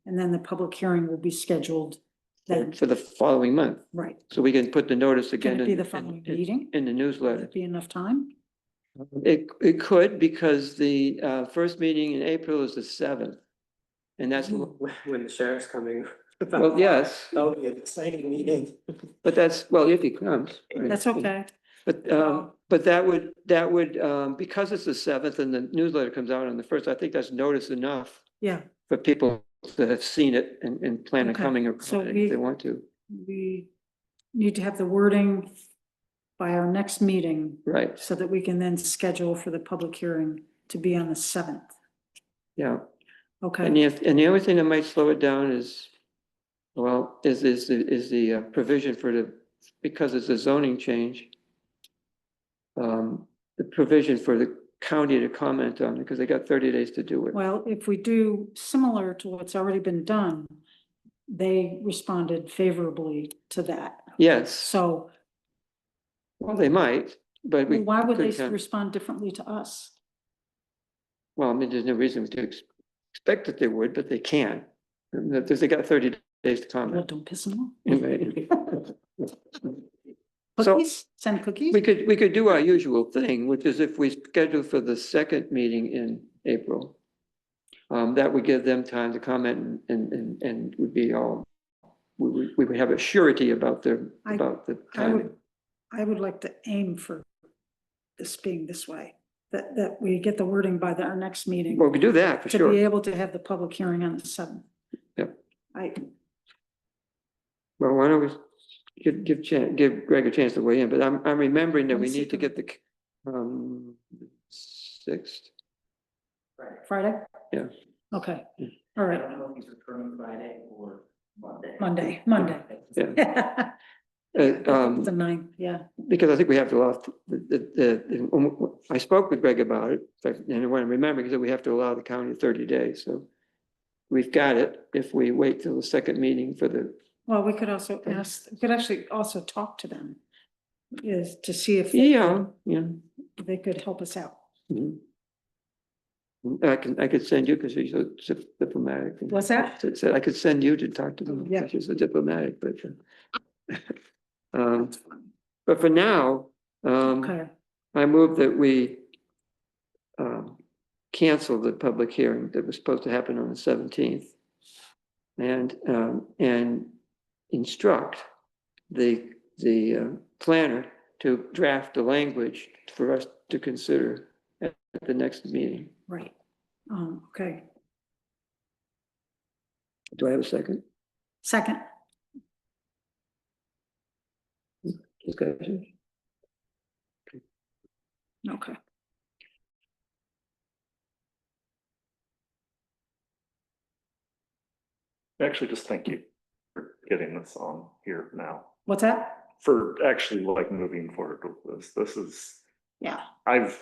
then the public hearing will be scheduled then, For the following month, right? so we can put the notice Can again it be in the following meeting? in the Will newsletter. it be enough time? It could, because the first meeting in April is the 7th. And that's, When the sheriff's coming. well, yes, That'll be an exciting meeting. but that's, well, if he comes. right? That's okay. But that would, because it's the 7th and the newsletter comes out on the 1st, I think that's notice enough Yeah, for people that have seen it and plan on Okay, coming or so if they want to. we need to have the wording by our next meeting Right, so that we can then schedule for the public hearing to be on the 7th. yeah. Okay, And the only thing that might slow it down is, well, is the provision because it's a zoning change. The provision for the county to comment on it, because they got 30 days to do it. well, if we do similar to what's already been done, they responded favorably to that. Yes, So well, they might, but we. why would they couldn't count- respond differently to us? Well, I mean, there's no reason to expect that they would, but they can. Because they got 30 days to Well, comment. don't piss them off. Anyway. So Cookies, send cookies. we could do our usual thing, which is if we schedule for the second meeting in April. That would give them time to comment and would be all, we would have a surety about the timing. I would like to aim for this being this way, that we get the wording by our next meeting. Well, we could do that for To be sure. able to have the public hearing on the 7th. Yep. Well, why don't we give Greg a chance to weigh in, but I'm remembering that we need to get the 6th. Friday? Yeah. Okay, all I right, don't know if he's returning Friday or Monday. Monday. Yeah. The 9th, yeah. Because I think we have to allow I spoke with Greg about it, and I want to remember because we have to allow the county 30 days, so we've got it if we wait till the second meeting for the. Well, we could also ask, we could actually also talk to them, is to see if Yeah. they could help us out. Mhm. I could send you because she's so diplomatic. What's that? So I could send you to talk to them. Yeah. She's so diplomatic, but. But for now, Okay, I move that we cancel the public hearing that was supposed to happen on the 17th. And instruct the planner to draft the language for us to consider at the next meeting. right. Okay, Do I have a second? second, Discussion? okay. Actually, just thank you for getting this on here now, What's that? for actually like moving forward with this. This is, Yeah, I've,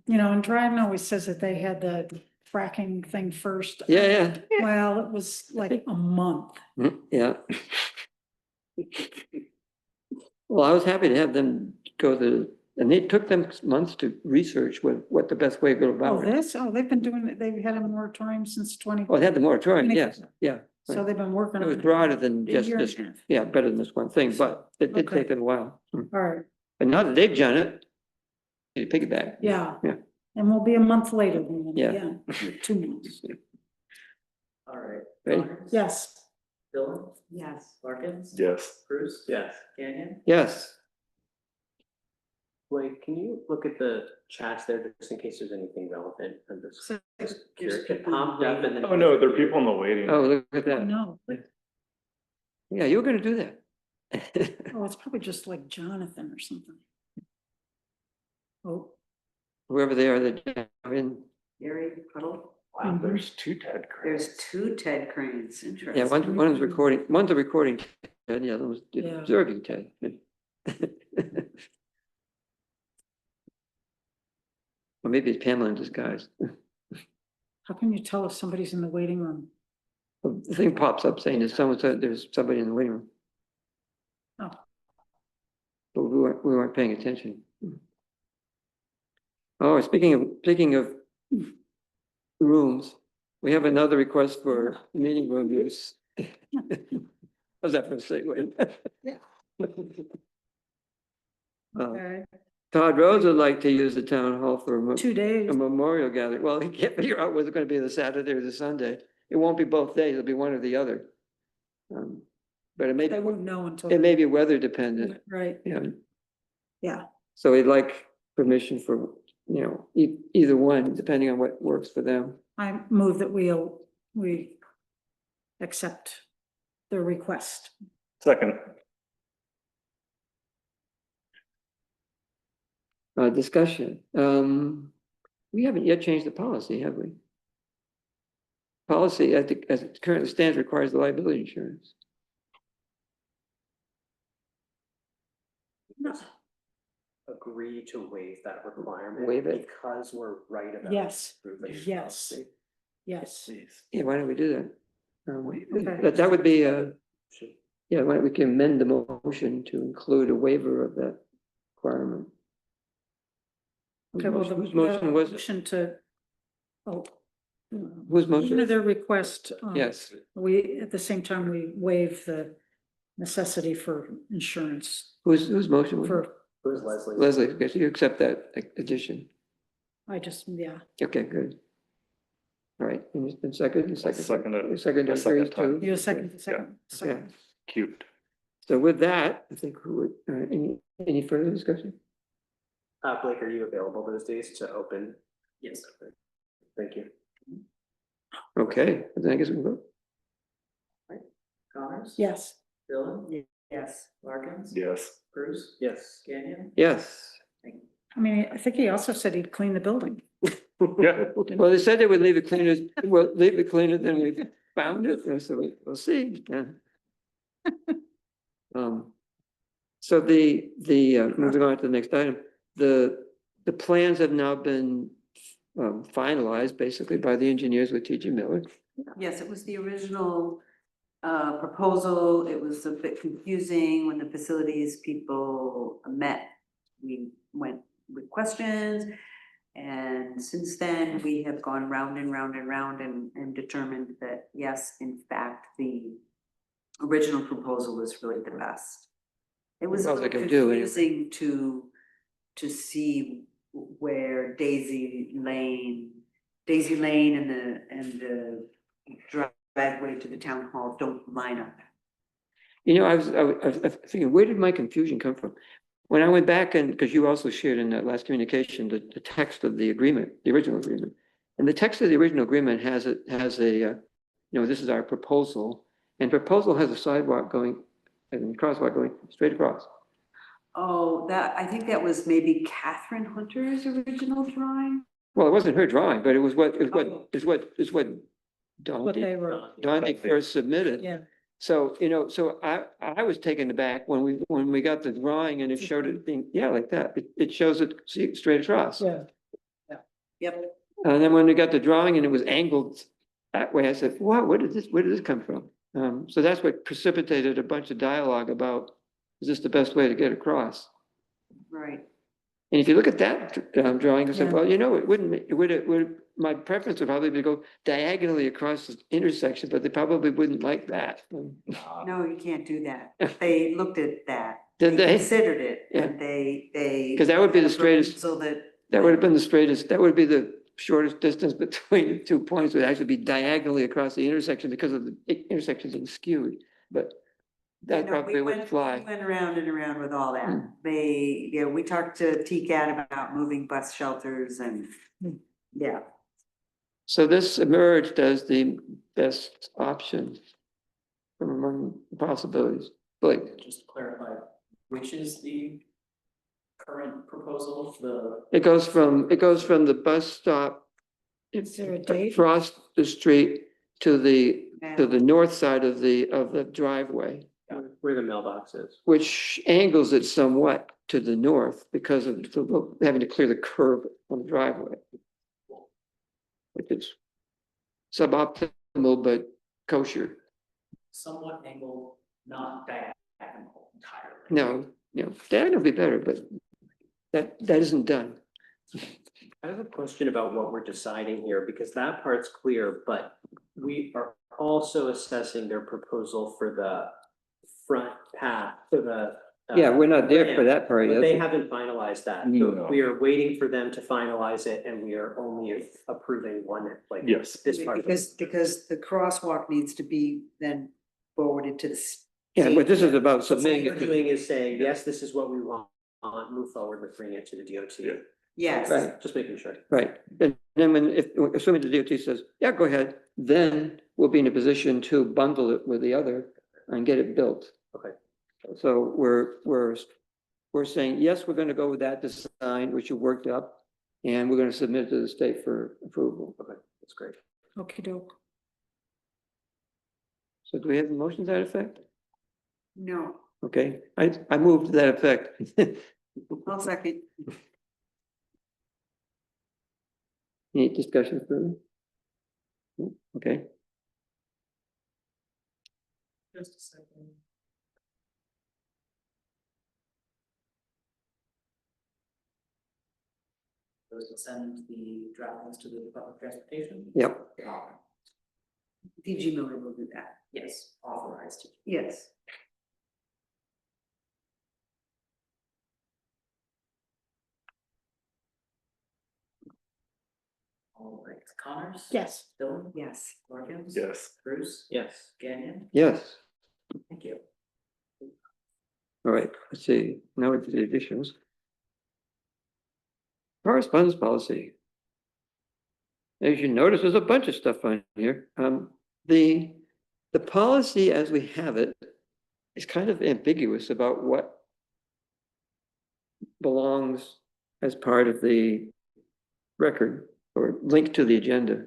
and Dryden always says that they had the fracking thing first. Yeah. Well, it was like a month. Yeah. Well, I was happy to have them go and it took them months to research what the best way to go Oh, about it. they've been doing it, they've had a moratorium since 20. Oh, they had the moratorium, yes, yeah. So they've been working It on was it. broader than a just year and this, a half. yeah, better than this one thing, but it did Okay. take them a while. All right, But now that they've done it, you piggyback. yeah. Yeah. And we'll be a month later than them Yeah. again, 2 months. All right. Ready? Connors? Yes, Dillon? Yes. Larkins? yes. Bruce? Yes. Canyon? Yes, Wait, can you look at the chats there just in case there's anything relevant? I'm So just curious. It popped up and then. Oh, no, there are people in the waiting. oh, look at oh, that. no, Yeah, you were gonna do that. oh, it's probably just like Jonathan or something. Oh, Whoever they are that are in, Gary Puddle, Wow, there's two Ted Cruz. there's 2 Ted Cranes, yeah, interesting. one's recording, one's a recording, Ted, the other was Yeah. observing Ted. Or maybe it's Pamela in disguise. how can you tell if somebody's in the waiting room? The thing pops up saying there's somebody in the waiting room. Oh. But we weren't paying attention. Oh, speaking of rooms, we have another request for meeting room use. How's that for a segue? Yeah. Uh, Okay, Todd Rose would like to use the town hall for 2 days. a memorial gathering. Well, he can't figure out whether it's gonna be the Saturday or the Sunday. It won't be both days, it'll be one or the other. But it may, They wouldn't know until. it may be weather dependent, Right, yeah. yeah, So we'd like permission for, either one, depending on what works for them. I move that we accept the request. Second, Discussion. We haven't yet changed the policy, have we? Policy, as it currently stands, requires the liability insurance. Agree to waive that requirement. Waive it? Because we're right about. Yes, approving the yes. policy. yes. Yeah, why don't we do that? Okay. That would be, yeah, why don't we can amend the motion to include a waiver of that requirement? Okay, well, the Whose motion was it? motion to, oh, Whose motion? Their request. Yes, We, at the same time, we waive the necessity for insurance whose motion? was it? for, Who's Leslie? Leslie, okay, so you accept that addition. yeah. Okay, good. All right, and it's been seconded, I'll second it. Second A second agrees time. to. You a second, Yeah. second. Cute. So with that, I think who would, any further discussion? Blake, are you available those days to open? Yes. Thank you. Okay, then I guess we can vote. Connors? Yes. Dillon? Yes. Larkins? Yes. Bruce? Yes. Canyon? Yes. I mean, I think he also said he'd clean the building. Yeah. Well, they said they would leave it cleaner, well, leave it cleaner than we found it, so we'll see, yeah. So moving on to the next item, the plans have now been finalized basically by the engineers with T.G. Miller. Yes, it was the original proposal. It was a bit confusing when the facilities people met. We went with questions. And since then, we have gone round and round and round and determined that, yes, in fact, the original proposal was really the best. It was a Well, they little can do anyway. confusing to see where Daisy Lane and the driveway to the town hall don't line up. You know, I was thinking, where did my confusion come from? When I went back and, because you also shared in that last communication, the text of the agreement, the original agreement. And the text of the original agreement has a, this is our proposal. And proposal has a sidewalk going, and crosswalk going straight across. Oh, I think that was maybe Catherine Hunter's original drawing. Well, it wasn't her drawing, but it was what What Danby they wrote. first submitted. Yeah. So, so I was taken aback when we got the drawing and it showed it being, yeah, like that. It shows it straight across. Yeah. Yep. And then when we got the drawing and it was angled that way, I said, what, where did this come from? So that's what precipitated a bunch of dialogue about, is this the best way to get across? Right. And if you look at that drawing, I said, Yeah. well, it would, my preference would probably be to go diagonally across the intersection, but they probably wouldn't like that. No, you can't do that. They looked at that. Did they? Considered it Yeah. and they. 'Cause that would be had the a straightest- proposal That would have been the straightest, that would be the shortest distance between the 2 points, would actually be diagonally across the intersection because of the intersections being skewed, but that No, probably we wouldn't went fly. around and around with all that. Mm. We talked to TCAT about moving bus shelters and, yeah. So this emerged as the best option from among the possibilities. Blake, Just to clarify, which is the current proposal, the, it goes from the bus stop. Is there a date? Across the street to the north side of the driveway, Where the mailbox is. which angles it somewhat to the north because of having to clear the curb on the driveway. Which is suboptimal, but kosher. somewhat angled, not diagonal entirely. No, that would be better, but that isn't done. I have a question about what we're deciding here, because that part's clear, but we are also assessing their proposal for the front path, for the. Yeah, we're not there for ramp, that part But yet. they haven't finalized that. No. We are waiting for them to finalize it, and we are only approving one, like. Yes. This part. of it. Because the crosswalk needs to be then forwarded to the. Yeah, but this is about So what submitting we're it to. doing is saying, yes, this is what we want, move forward with bringing it to the DOT. Yeah. Yes. Right. Just making sure. Right, and then assuming the DOT says, yeah, go ahead, then we'll be in a position to bundle it with the other and get it built. Okay. So we're saying, yes, we're gonna go with that design, which you worked up, and we're gonna submit it to the state for approval. Okay, that's great. Okey doke. So do we have a motion to that effect? No, Okay, I moved to that effect. I'll second. Any discussion further? Okay, Just a second. those will send the draft to the Department of Transportation. Yep. DG Miller will do that. Yes, authorized. Yes. All right, Connors? Yes. Dillon? Yes. Morgan? Yes. Bruce? Yes. Gagnon? Yes. Thank you. All right, let's see, now it's the additions. Correspondence policy. As you notice, there's a bunch of stuff on here. The policy as we have it is kind of ambiguous about what belongs as part of the record or linked to the agenda.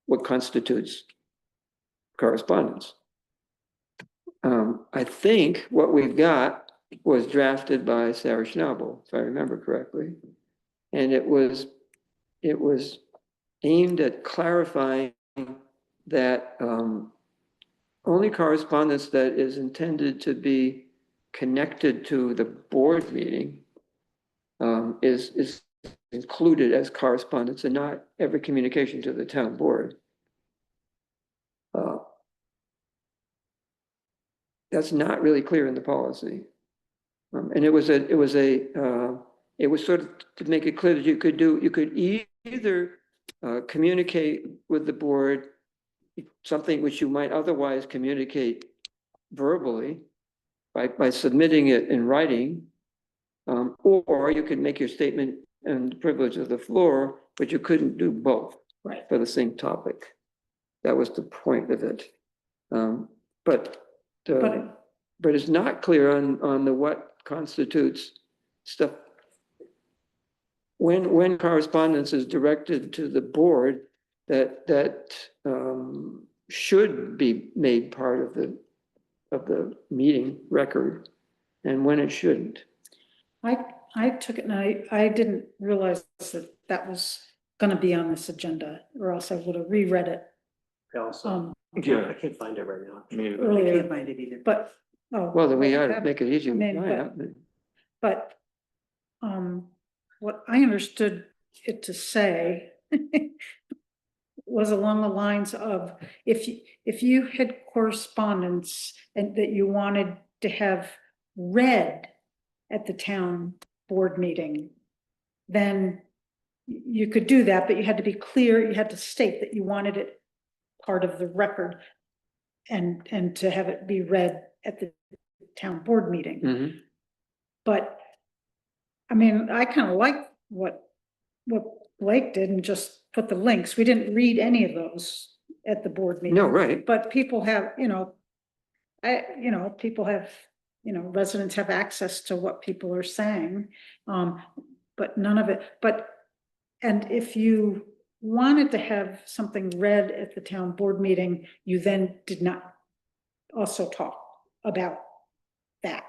What constitutes correspondence. I think what we've got was drafted by Sarah Schnabel, if I remember correctly. And it was aimed at clarifying that only correspondence that is intended to be connected to the board meeting is included as correspondence and not every communication to the town board. That's not really clear in the policy. And it was sort of to make it clear that you could either communicate with the board something which you might otherwise communicate verbally by submitting it in writing, or you could make your statement and the privilege of the floor, but you couldn't do both for the same topic. That was the point of it. But it's not clear on the what constitutes stuff. When correspondence is directed to the board, that should be made part of the meeting record, and when it shouldn't. I took it and I didn't realize that was gonna be on this agenda, or else I would have reread it. I also, I can't find it right now. I Earlier, can't find it either. but, Well, then we ought to make it easy. I mean, but, what I understood it to say was along the lines of, if you had correspondence and that you wanted to have read at the town board meeting, then you could do that, but you had to be clear, you had to state that you wanted it part of the record and to have it be read at the town board meeting. Mhm. But I mean, I kind of like what Blake did and just put the links. We didn't read any of those at the board meeting. No, right. But people have, people have, residents have access to what people are saying. But none of it, and if you wanted to have something read at the town board meeting, you then did not also talk about that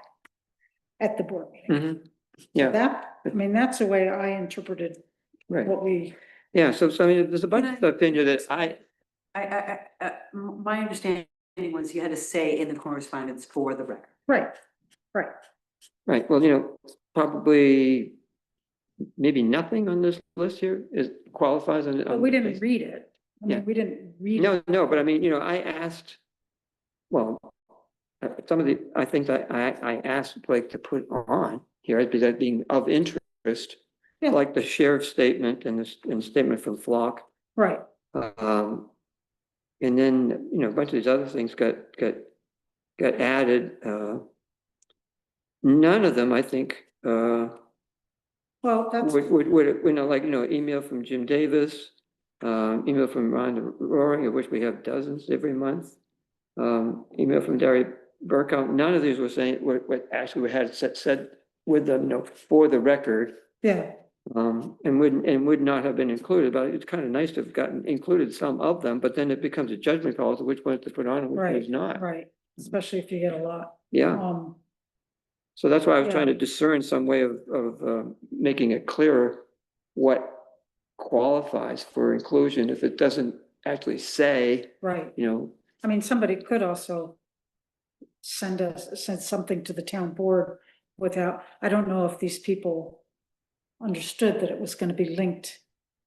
at the board meeting. Mhm. Yeah. That's the way I interpreted Right. what we. Yeah, so I mean, there's a bunch of stuff in here that my understanding was you had to say in the correspondence for the record. Right. Right, well, probably maybe nothing on this list here qualifies on. But we didn't read it. Yeah. We didn't read it. No, but I mean, I asked, well, some of the, I think that I asked Blake to put on here, because that being of interest, Yeah. like the sheriff's statement and the statement from Flock. Right. And then, a bunch of these other things got added. None of them, I think, Well, that's. would, email from Jim Davis, email from Rhonda Roaring, of which we have dozens every month. Email from Derry Burkow. None of these were saying what actually we had said with them, for the record. Yeah. And would not have been included, but it's kind of nice to have gotten included some of them, but then it becomes a judgment call as to which ones to put on and which ones not. Right, especially if you get a lot. Yeah. So that's why I was Yeah. trying to discern some way of making it clearer what qualifies for inclusion if it doesn't actually say, Right. I mean, somebody could also send something to the town board without, I don't know if these people understood that it was gonna be linked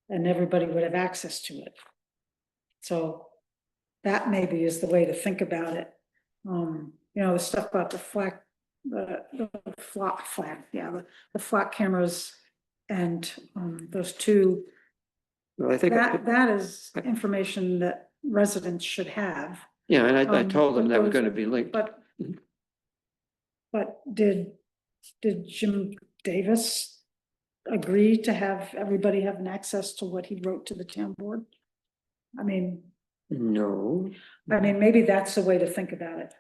and everybody would have access to it. So that maybe is the way to think about it. You know, the stuff about the flat, the flat cameras and, those two, Well, I think, that is information that residents should have. yeah, and I Um, told them but that was those gonna are- be linked. But did Jim Davis agree to have everybody have an access to what he wrote to the town board? I mean, No, maybe that's the way to think about it.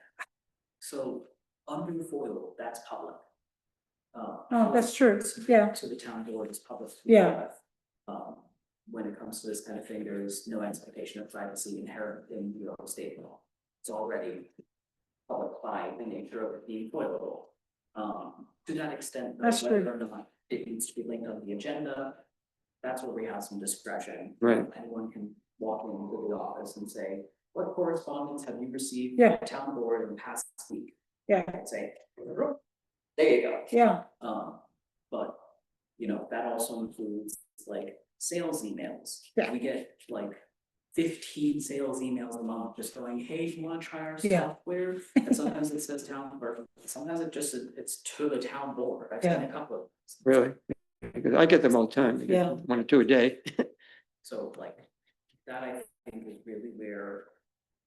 So under the foil, that's public. Oh, that's true, yeah. To the town board is public. Yeah. When it comes to this kind of thing, there is no expectation of privacy inherent in New York state law. It's already public by the nature of it being foilable. To that extent, though, That's whether true. or not it needs to be linked on the agenda, that's where we have some discretion. Right. Anyone can walk into the office and say, what correspondence have you received Yeah. from the town board in the past week? Yeah, And say, there you go. yeah, But, you know, that also includes like sales emails. Yeah. We get like 15 sales emails a month just going, hey, you wanna try our Yeah. software? And sometimes it says town board, sometimes it's to the town board. I've seen a couple of. really, because I get them all the time. I get Yeah. 1 or 2 a day. So like, that I think is really where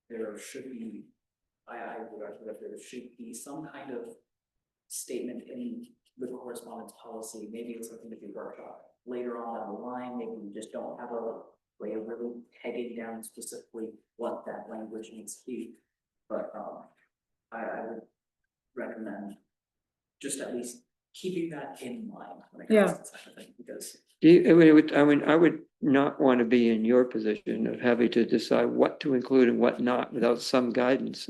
there should be, I would argue that there should be some kind of statement in the correspondence policy, maybe it's something to be worked on later on down the line, maybe we just don't have a way of really pegging down specifically what that language needs to be. But I would recommend just at least keeping that in mind when it comes Yeah. to such a thing, because I would not want to be in your position of having to decide what to include and what not without some guidance.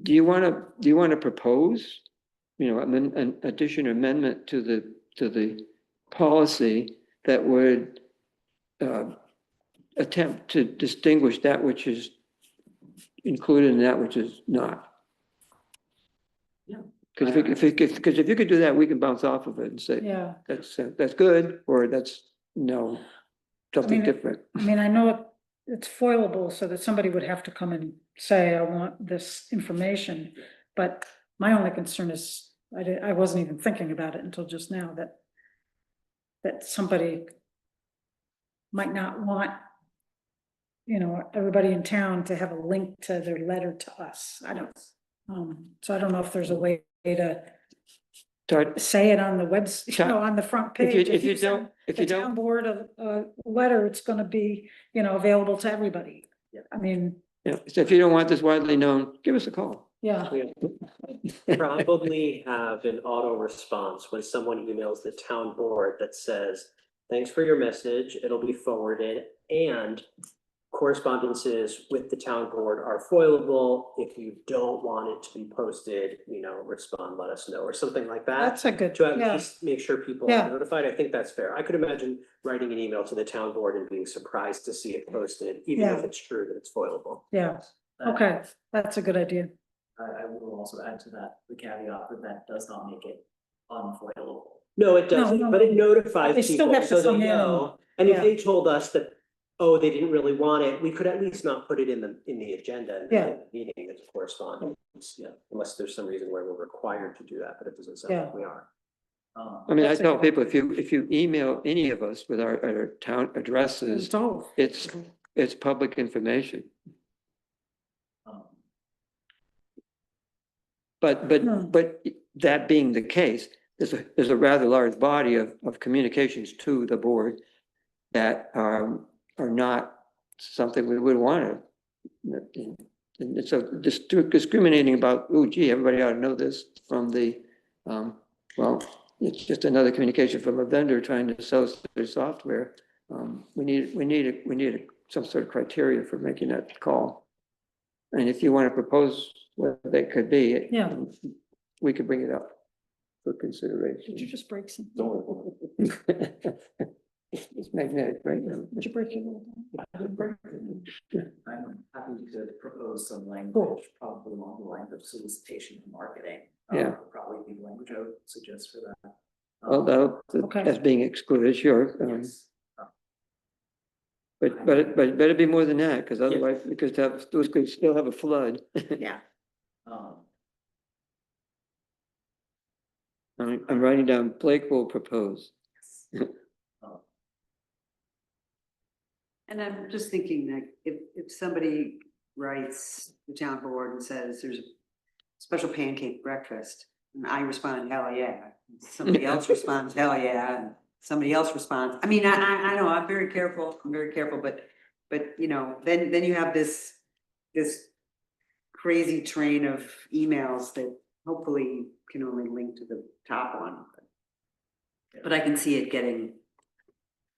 Do you want to propose, you know, an addition amendment to the policy that would attempt to distinguish that which is included and that which is not? Yeah. Because if you could do that, we can bounce off of it and say, yeah. that's good, or that's no, something mean, different. I know it's foilable so that somebody would have to come and say, I want this information. But my only concern is, I wasn't even thinking about it until just now, that somebody might not want, you know, everybody in town to have a link to their letter to us. So I don't know if there's a way to Start, say it on the website, on the front page. if you send don't, the town board a letter, it's gonna be, you know, available to everybody. Yeah. I mean, yeah, so if you don't want this widely known, give us a call. yeah, Probably have an auto response when someone emails the town board that says, thanks for your message, it'll be forwarded, and correspondences with the town board are foilable. If you don't want it to be posted, you know, respond, let us know, or something like that. that's a good, To at yeah, least make sure people Yeah. are notified. I think that's fair. I could imagine writing an email to the town board and being surprised to see it posted, even Yeah. if it's true that it's foilable. yeah, okay, that's a good idea. I will also add to that the caveat that does not make it unfoilable. No, it doesn't, no, but it notifies They still people have to so they come in and- know. And if yeah. they told us that, oh, they didn't really want it, we could at least not put it in the agenda and Yeah. in the meeting as correspondence. Yeah, unless there's some reason where we're required to do that, but it doesn't sound Yeah. like we are. I mean, I That's a tell good people, if you email any of us with our town addresses, It's all, it's public information. Um, But that being the case, there's a rather large body of communications to the board that are not something we would want to. And so discriminating about, oh gee, everybody ought to know this from the, well, it's just another communication from a vendor trying to sell their software. We need some sort of criteria for making that call. And if you want to propose what that could be, Yeah. we could bring it up for consideration. did you just break something? It's magnetic, right? Did you break your? I'm happy to propose some Cool. language, probably along the lines of solicitation and marketing. Yeah. Probably probably be the language I would suggest for that. Although, Okay. that's being excluded, sure. Yes. But it better be more than that, because otherwise, because those could still have a flood. Yeah. Um, I'm writing down Blake will propose. And I'm just thinking that if somebody writes the town board and says there's a special pancake breakfast, and I respond, hell yeah. Somebody else responds, hell yeah, and somebody else responds. I mean, I know, I'm very careful, but you know, then you have this crazy train of emails that hopefully can only link to the top one. But I can see it getting,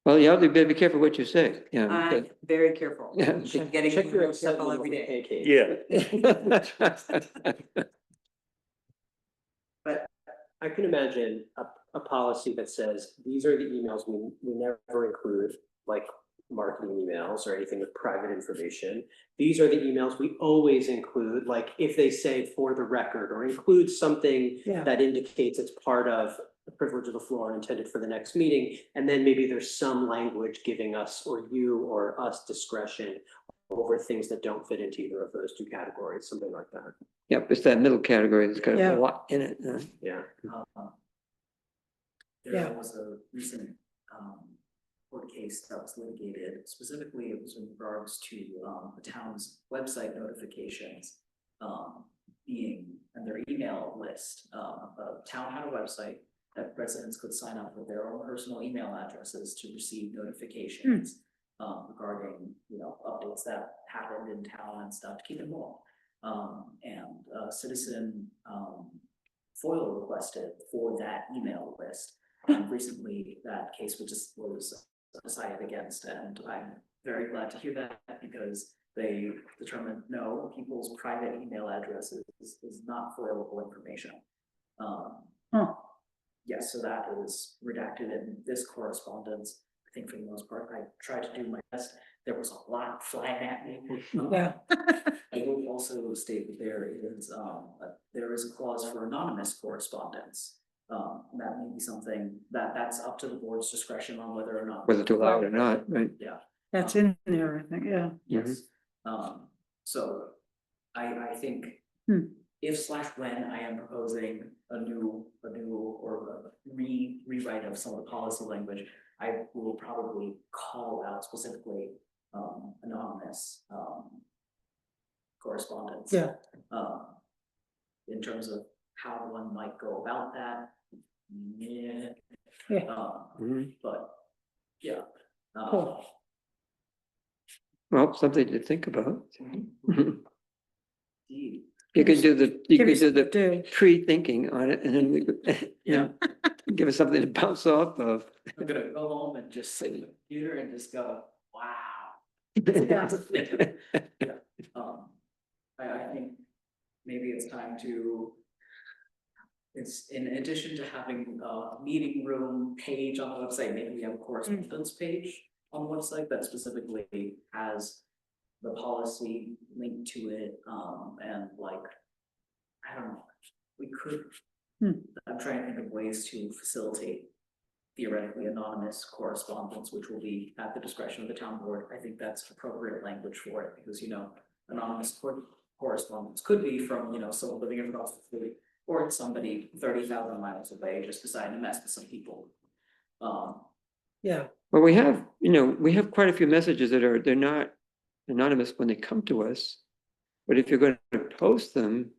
Well, you have to be careful what you say, yeah. I'm very careful. Yeah. Getting Check your more careful excitement every over day. pancakes. Yeah. But I can imagine a policy that says, these are the emails we never include, like marketing emails or anything with private information. These are the emails we always include, like if they say for the record or include something Yeah. that indicates it's part of the privilege of the floor intended for the next meeting. And then maybe there's some language giving us or you or us discretion over things that don't fit into either of those two categories, something like that. Yep, it's that middle category that's got Yeah. a lot in it. Yeah. There Yeah. was a recent court case that was litigated. Specifically, it was in regards to the town's website notifications being and their email list. The town had a website that residents could sign up with their own personal email addresses to receive notifications regarding, you know, updates that happened in town and stuff to keep them warm. And a citizen FOIL requested for that email list. Recently, that case was decided against, and I'm very glad to hear that because they determined no, people's private email addresses is not FOILable information. Yes, so that is redacted in this correspondence. I think for the most part, I tried to do my best. There was a lot flying at me. Yeah. I will also state that there is a clause for anonymous correspondence. That may be something that's up to the board's discretion on whether or not. Whether to allow it or not, right? Yeah. That's in there, I think, yeah. Yes. So I think if/when I am proposing a new or a rewrite of some of the policy language, I will probably call out specifically anonymous correspondence. Yeah. In terms of how one might go about that. Yeah. But yeah. Cool. Well, something to think about. Indeed. You could do the Do. pre-thinking on it and then we could, Yeah. give us something to bounce off of. I'm gonna go home and just sit at the computer and just go, wow. I think maybe it's time to, it's in addition to having a meeting room page on the website, maybe we have a correspondence page on the website that specifically has the policy linked to it, and like, I don't know, we could, I'm trying to think of ways to facilitate theoretically anonymous correspondence, which will be at the discretion of the town board. I think that's appropriate language for it because, you know, anonymous correspondence could be from, you know, someone living across the street or it's somebody 30,000 miles away just deciding to mess with some people. Yeah. Well, we have quite a few messages that they're not anonymous when they come to us. But if you're going to post them,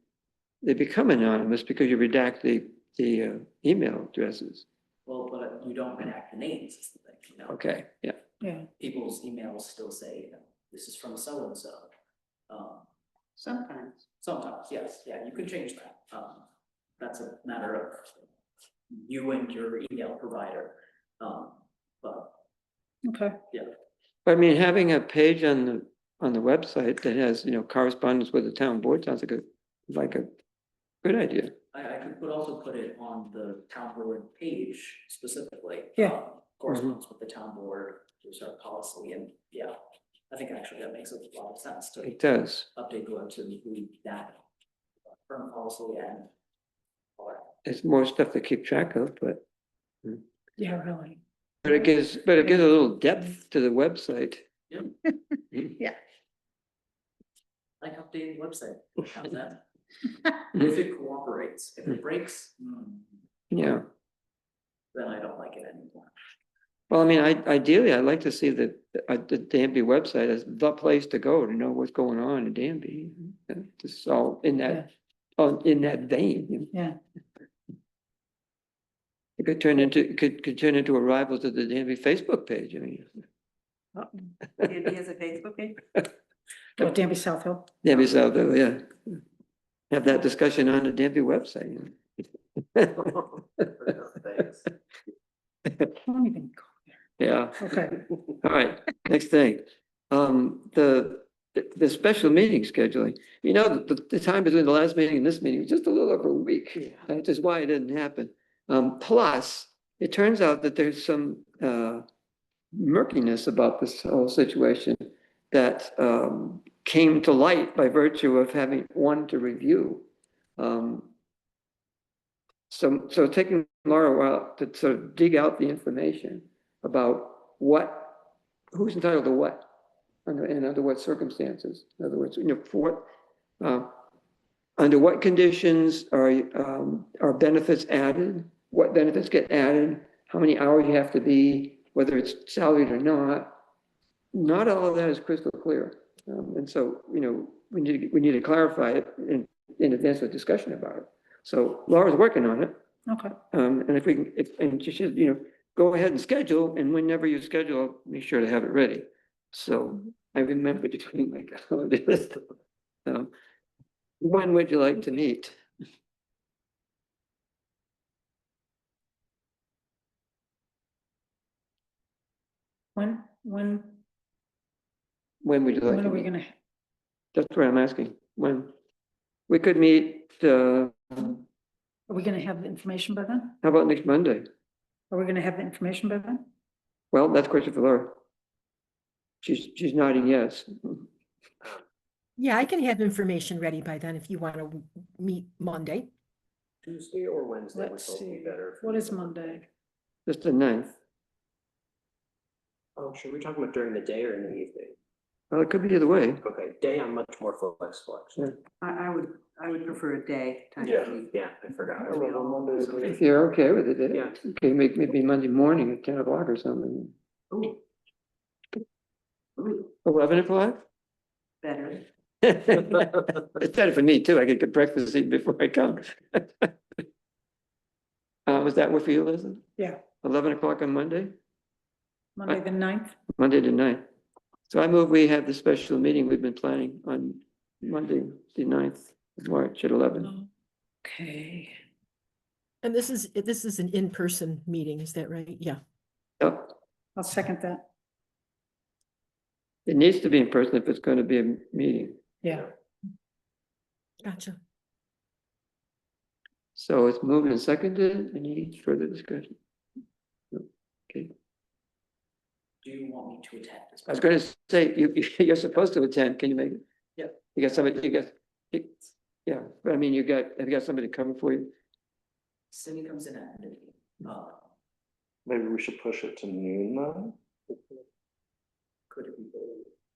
they become anonymous because you redact the email addresses. Well, but you don't redact the names, is the thing, you know. Okay, yeah. Yeah. People's emails still say, you know, this is from so and so. Sometimes, yes, yeah, you can change that. That's a matter of you and your email provider. But Okay. yeah. I mean, having a page on the website that has, correspondence with the town board sounds like a good idea. I could also put it on the town board page specifically. Yeah. Corresponds with the town board, there's our policy, and yeah, I think actually that makes a lot of sense to It does. update the web to include that current policy and it's more stuff to keep track of, but Yeah, really. it gives a little depth to the website. Yeah. Like updating the website, how's that? If it cooperates, if it breaks, Yeah. then I don't like it anymore. Well, I mean, ideally, I'd like to see the Danby website as the place to go to know what's going on in Danby. It's all in that, in that vein. Yeah. It could turn into a rival to the Danby Facebook page. I mean, Danby has a Facebook page? Oh, Danby South Hill. Danby South, yeah. Have that discussion on the Danby website. Thanks. Don't even go Yeah. there. Okay. All right, next thing. The special meeting scheduling, you know, the time between the last meeting and this meeting was just a little over a week. That's just why it didn't happen. Plus, it turns out that there's some murkiness about this whole situation that came to light by virtue of having one to review. So taking Laura a while to sort of dig out the information about who's entitled to what, and under what circumstances. In other words, you know, for what, under what conditions are benefits added, what benefits get added, how many hours you have to be, whether it's salaried or not. Not all of that is crystal clear. And so, you know, we need to clarify it in advance of discussion about it. So Laura's working on it. Okay. And if we can, and she should, you know, go ahead and schedule, and whenever you schedule, make sure to have it ready. So I remember between my calendar list. When would you like to meet? When When would you like? are to we meet? gonna, That's what I'm asking. When? We could meet, are we gonna have the information by then? how about next Monday? Are we gonna have the information by then? Well, that's a question for Laura. She's nodding yes. Yeah, I can have information ready by then if you want to meet Monday. Tuesday or Wednesday would Let's both be see. better. What is Monday? Just the 9th. Oh, should we talk about during the day or in the evening? Well, it could be either way. Okay, day, I'm much more flexible, actually. I would prefer a day time. Yeah, I forgot. If you're okay with it. Yeah. Okay, maybe Monday morning at 10 o'clock or something. Ooh. 11 o'clock? Better. It's better for me too. I get good breakfast eaten before I come. Was that what for you, Leslie? Yeah, 11 o'clock on Monday? Monday the 9th. Monday the 9th. So I move we have the special meeting we've been planning on Monday, the 9th of March at 11. Okay. And this is an in-person meeting, is that right? Yeah. Yep. I'll second that. It needs to be in person if it's going to be a meeting. Yeah. Gotcha. So it's moved and seconded. Any further discussion? No. Okay. Do you want me to attend? I was going to say, you're supposed to attend. Can you make it? Yeah. You got somebody, yeah, but I mean, have you got somebody coming for you? Cindy comes in at noon. Maybe we should push it to noon then? Could it be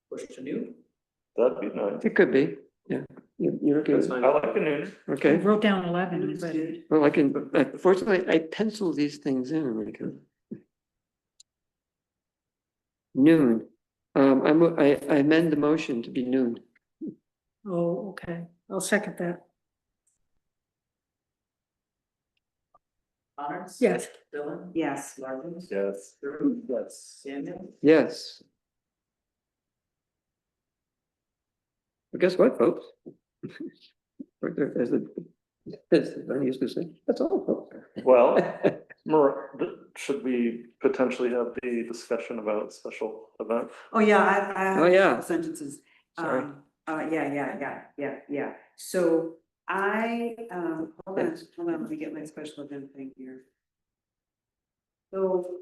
pushed to noon? That'd be nice. It could be, yeah. You're okay That's with it? fine. I like the noon. I Okay. wrote down 11, but Well, I can, fortunately, I pencil these things in. Noon. I amend the motion to be noon. oh, okay. I'll second that. Honors? Yes. Dylan? Yes. Larkin? Yes. Drew? Yes. Samuel? Yes. Well, guess what, folks? Right there, as Bernie used to say, that's all, folks. Well, should we potentially have the discussion about special event? Oh, yeah, I have Oh, yeah. a couple sentences. Sorry. Yeah. So hold on, let me get my special event thing here. So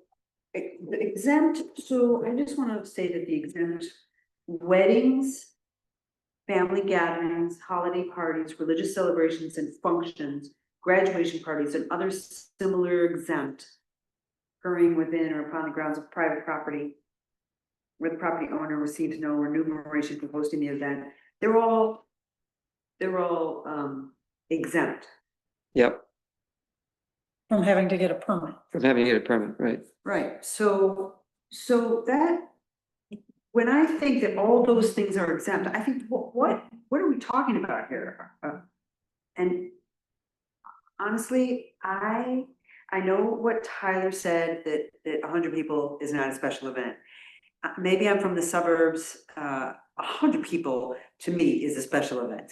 the exempt, so I just want to say that the exempt weddings, family gatherings, holiday parties, religious celebrations and functions graduation parties and other similar exempt occurring within or upon the grounds of private property where the property owner receives no remuneration for hosting the event, they're all exempt. Yep, From having to get a permit. from having to get a permit, right? Right, so that, when I think that all those things are exempt, I think, what are we talking about here? And honestly, I know what Tyler said, that 100 people is not a special event. Maybe I'm from the suburbs, 100 people to me is a special event.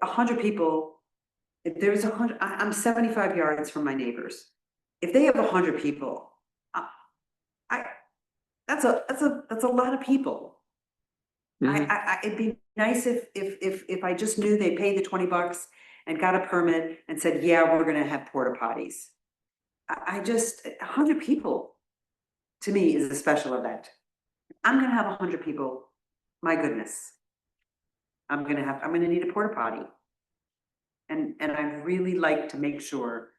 100 people, if there's 100, I'm 75 yards from my neighbors. If they have 100 people, that's a lot of people. Mhm. It'd be nice if I just knew they paid the $20 and got a permit and said, yeah, we're gonna have porta potties. I just, 100 people to me is a special event. I'm gonna have 100 people, my goodness. I'm gonna need a porta potty. And I'd really like to make sure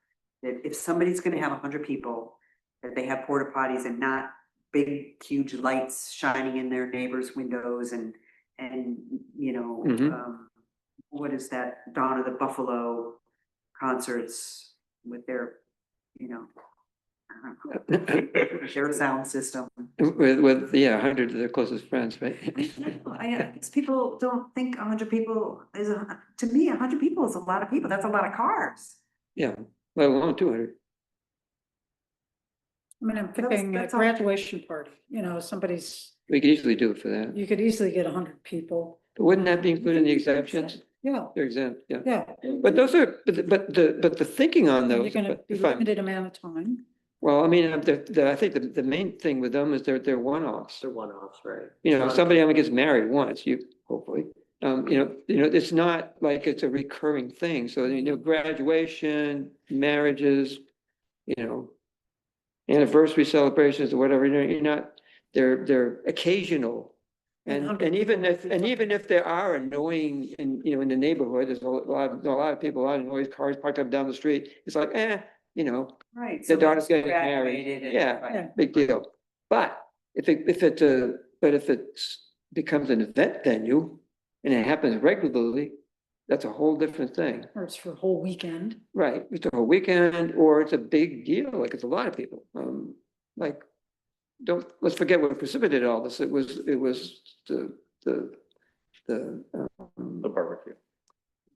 that if somebody's gonna have 100 people, that they have porta potties and not big, huge lights shining in their neighbors' windows and, you know, Mhm. what is that, Dawn of the Buffalo concerts with their, you know, I don't know, their sound system. With, yeah, 100 of their closest friends, right? Because people don't think 100 people is, to me, 100 people is a lot of people. That's a lot of cars. Yeah, let alone 200. I mean, I'm thinking a that's all. graduation party, you know, somebody's, We could easily do it for that. you could easily get 100 people. But wouldn't that be included in the exceptions? Yeah, They're exempt, yeah. yeah. But those are, but the thinking on You're those, gonna be if I'm, limited amount of time. well, I mean, I think the main thing with them is they're one-offs. They're one-offs, right? You know, if somebody only gets married once, hopefully, you know, it's not like it's a recurring thing. So, you know, graduation, marriages, you know, anniversary celebrations or whatever, you're not, they're occasional. And even if there are annoying in the neighborhood, there's a lot of people, a lot of noise, cars parked up down the street. It's like, you know, Right. the daughter's getting graduated married. and- Yeah, right. big deal. But if it becomes an event venue and it happens regularly, that's a whole different thing. Or it's for a whole weekend. Right, it's a whole weekend, or it's a big deal, like it's a lot of people. Like, let's forget what precipitated all this. It was the barbecue.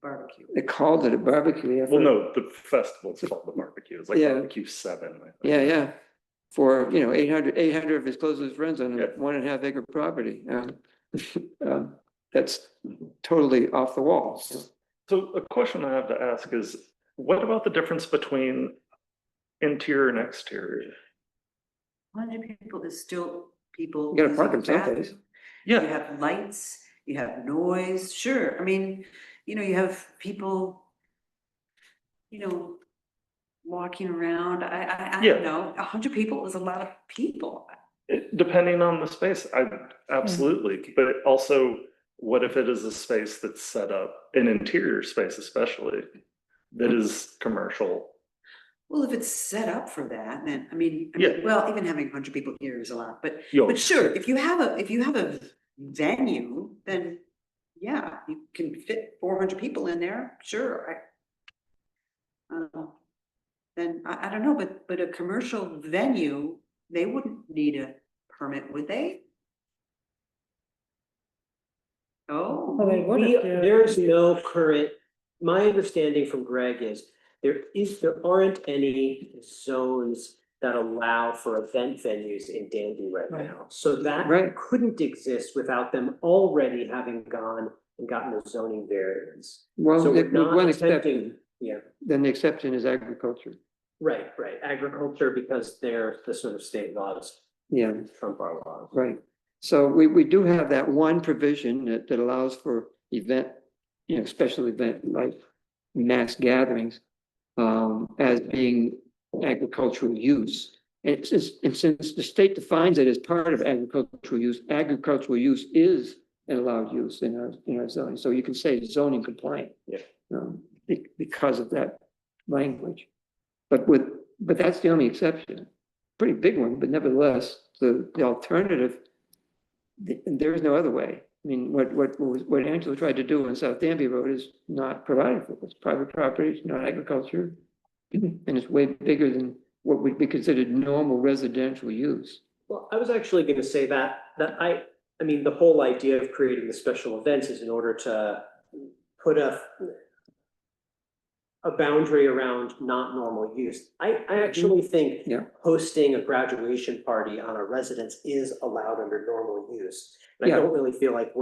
Barbecue. they called it a barbecue. Well, no, the festival's called the barbecue. It's like Yeah. barbecue 7. I think. Yeah. For, you know, 800 of his closest friends on a Yeah. 1.5 acre property. That's totally off the wall. So a question I have to ask is, what about the difference between interior and exterior? 100 people is still people. You gotta park using the them someplace. bathroom. You Yeah, have lights, you have noise, sure, I mean, you know, you have people, you know, walking around, I Yeah. don't know, 100 people is a lot of people. depending on the space, absolutely. But also, what if it is a space that's set up, an interior space especially, that is commercial? Well, if it's set up for that, then, I mean, Yeah. well, even having 100 people here is a lot, but Yo, sure, if you have a venue, then yeah, you can fit 400 people in there, sure, then I don't know, but a commercial venue, they wouldn't need a permit, would they? Oh, Well, they would if you- There's no current, my understanding from Greg is there aren't any zones that allow for event venues in Danby right Right. now. So that Right. couldn't exist without them already having gone and gotten a zoning variance. Well, So we're with not one attempting, exception, yeah, then the exception is agriculture. right, agriculture, because they're the sort of state laws Yeah. trump our laws. Right, so we do have that one provision that allows for event, you know, special event like mass gatherings. As being agricultural use. And since the state defines it as part of agricultural use is an allowed use in our zoning, so you can say zoning compliant. Yeah. because of that language. But that's the only exception. Pretty big one, but nevertheless, the alternative, there is no other way. I mean, what Angela tried to do on South Danby Road is not provided for. It's private property, it's not agriculture, and it's way bigger than what would be considered normal residential use. Well, I was actually gonna say that I mean, the whole idea of creating the special events is in order to put a boundary around not normal use. I actually think Yeah. hosting a graduation party on a residence is allowed under normal use. And I Yeah. don't really feel like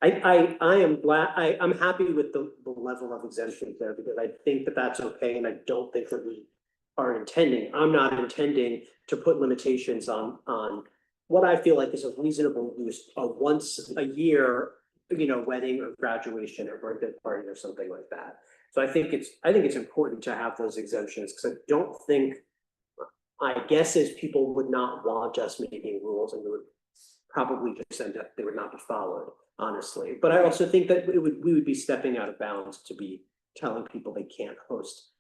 I am glad, I'm happy with the level of exemptions there, because I think that that's okay, and I don't think that we are intending, I'm not intending to put limitations on what I feel like is a reasonable use of once a year, wedding or graduation or birthday party or something like that. So I think it's important to have those exemptions, because I don't think, my guess is people would not want us making rules, and we would probably just end up, they would not be followed, honestly. But I also think that we would be stepping out of bounds to be telling people they can't host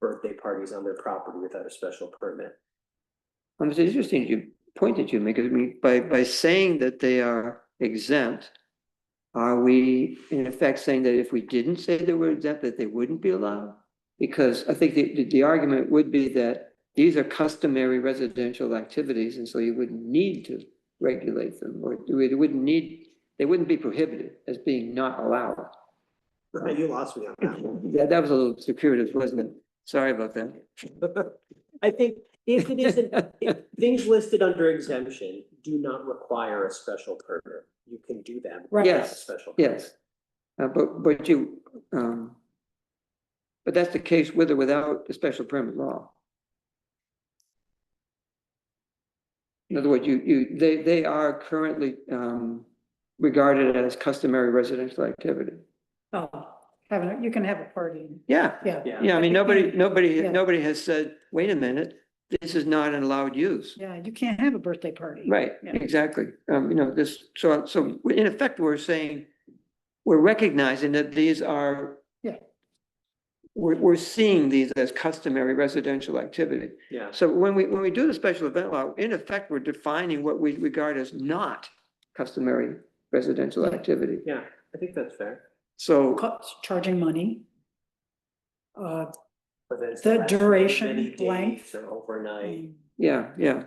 birthday parties on their property without a special permit. It's interesting point that you make. I mean, by saying that they are exempt, are we in effect saying that if we didn't say they were exempt, that they wouldn't be allowed? Because I think the argument would be that these are customary residential activities, and so you wouldn't need to regulate them, or they wouldn't be prohibited as being not allowed. You lost me on that one. Yeah, that was a little circuitous, wasn't it? Sorry about that. I think if it isn't, if things listed under exemption do not require a special permit, you can do them. Right. without a Yes, special permit. yes. But that's the case with or without the special permit law. In other words, they are currently regarded as customary residential activity. Oh, you can have a party. Yeah, Yeah. yeah. I mean, nobody Yeah. has said, wait a minute, this is not an allowed use. Yeah, you can't have a birthday party. Right, Yeah. exactly. So in effect, we're saying, we're recognizing that these are. Yeah. We're seeing these as customary residential activity. Yeah. So when we do the special event law, in effect, we're defining what we regard as not customary residential Yeah. activity. Yeah, I think that's fair. So, Charging money. Events The that last duration, many days length. Or overnight. yeah.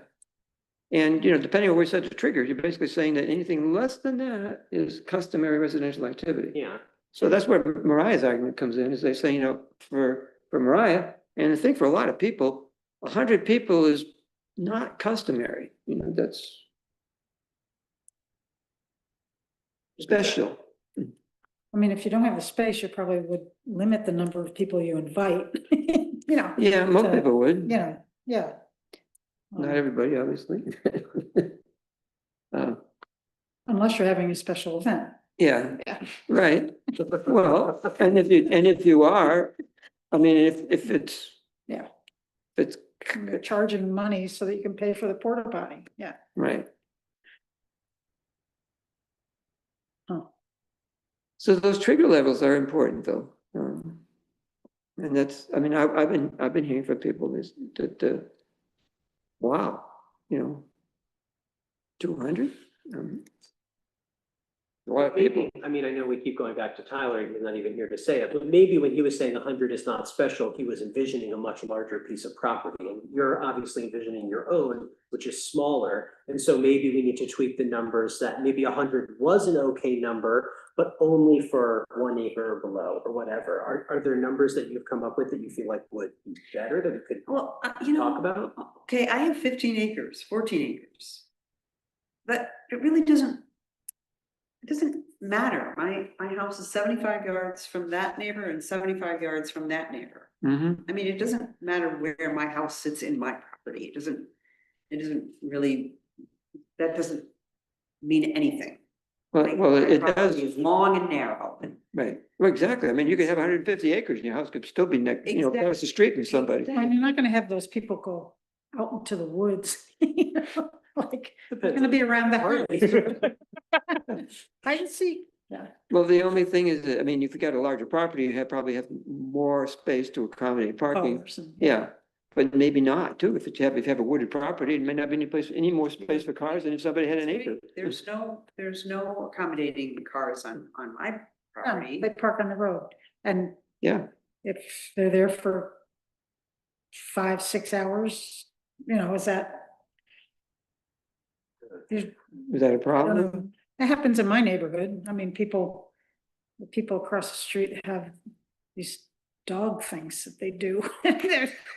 And, depending on where you set the trigger, you're basically saying that anything less than that is customary residential activity. Yeah. So that's where Mariah's argument comes in, is they say, for Mariah, and I think for a lot of people, 100 people is not customary, that's special. I mean, if you don't have the space, you probably would limit the number of people you invite, Yeah, most So, people would, yeah. not everybody, obviously. Unless you're having a special event. Yeah, Yeah. right. Well, and if you are, I mean, if it's. Yeah. If it's, You're charging money so that you can pay for the porta potty. Yeah. right. Huh. So those trigger levels are important, though. And that's, I mean, I've been hearing from people that wow, 200? A lot of people. I mean, I know we keep going back to Tyler, he's not even here to say it, but maybe when he was saying 100 is not special, he was envisioning a much larger piece of property. And you're obviously envisioning your own, which is smaller. And so maybe we need to tweak the numbers that maybe 100 was an okay number, but only for 1 acre or below or whatever. Are there numbers that you've come up with that you feel like would be better that we could Well, talk about? okay, I have 15 acres, 14 acres. But it really doesn't matter. My house is 75 yards from that neighbor and 75 yards from that neighbor. Mm-hmm. I mean, it doesn't matter where my house sits in my property. It doesn't really, that doesn't mean anything. Well, My it property does, is long and narrow. right. Well, exactly. I mean, you could have 150 acres and your house could still be next, across the street from somebody. And you're not gonna have those people go out into the woods, like, they're gonna be around the house. Hide and seek. Well, the only thing is that, I mean, if you got a larger property, you probably have more space to accommodate parking. Cars and- Yeah, but maybe not too. If you have a wooded property, it may not be any more space for cars than if somebody had an acre. There's no accommodating cars on my No, property. they park on the road, and Yeah, if they're there for 5, 6 hours, is that? There's, is that a I don't problem? know. It happens in my neighborhood. I mean, the people across the street have these dog things that they do.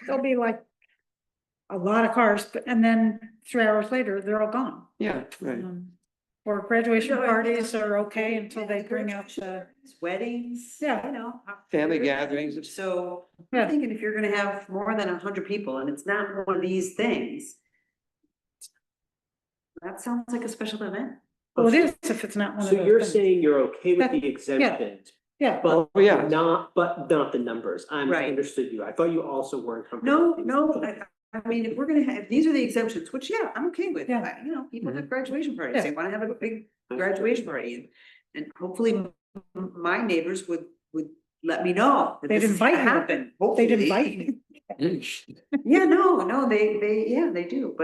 There'll be like a lot of cars, and then 3 hours later, they're all gone. Yeah, right. Or graduation No, and- parties are okay until they bring out the, Weddings. Yeah. Family gatherings. So Yeah. I'm thinking if you're gonna have more than 100 people and it's not one of these things. That sounds like a special event. well, it is if it's not one of So those you're things. saying you're okay with That- the exemptions, Yeah, but Oh, yeah. not the numbers. I Right. understood you. I thought you also weren't comfortable. No, I mean, if we're gonna have, these are the exemptions, which, yeah, I'm okay with. Yeah. People Mm-hmm. have graduation parties, they wanna have a big graduation party. And hopefully my neighbors would let me know. that They'd this is invite gonna you. happen, they'd hopefully. invite you. Yeah, no, they do,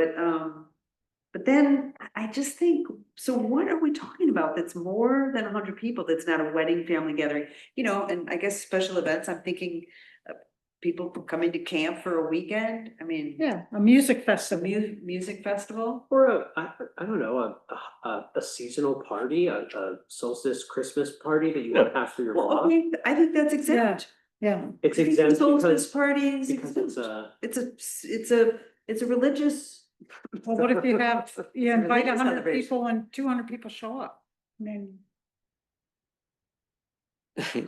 but then I just think, so what are we talking about that's more than 100 people, that's not a wedding, family gathering, and I guess special events, I'm thinking. People coming to camp for a weekend, I mean. Yeah, a music A festival. music festival, Or I don't know, a seasonal party, a solstice Christmas party that you want to have for your well, mom. okay, I think that's exempt. Yeah, It's I think exempt solstice because, parties, because it's a religious. well, what if you It's a invite religious 100 celebration. people and 200 people show up? I mean,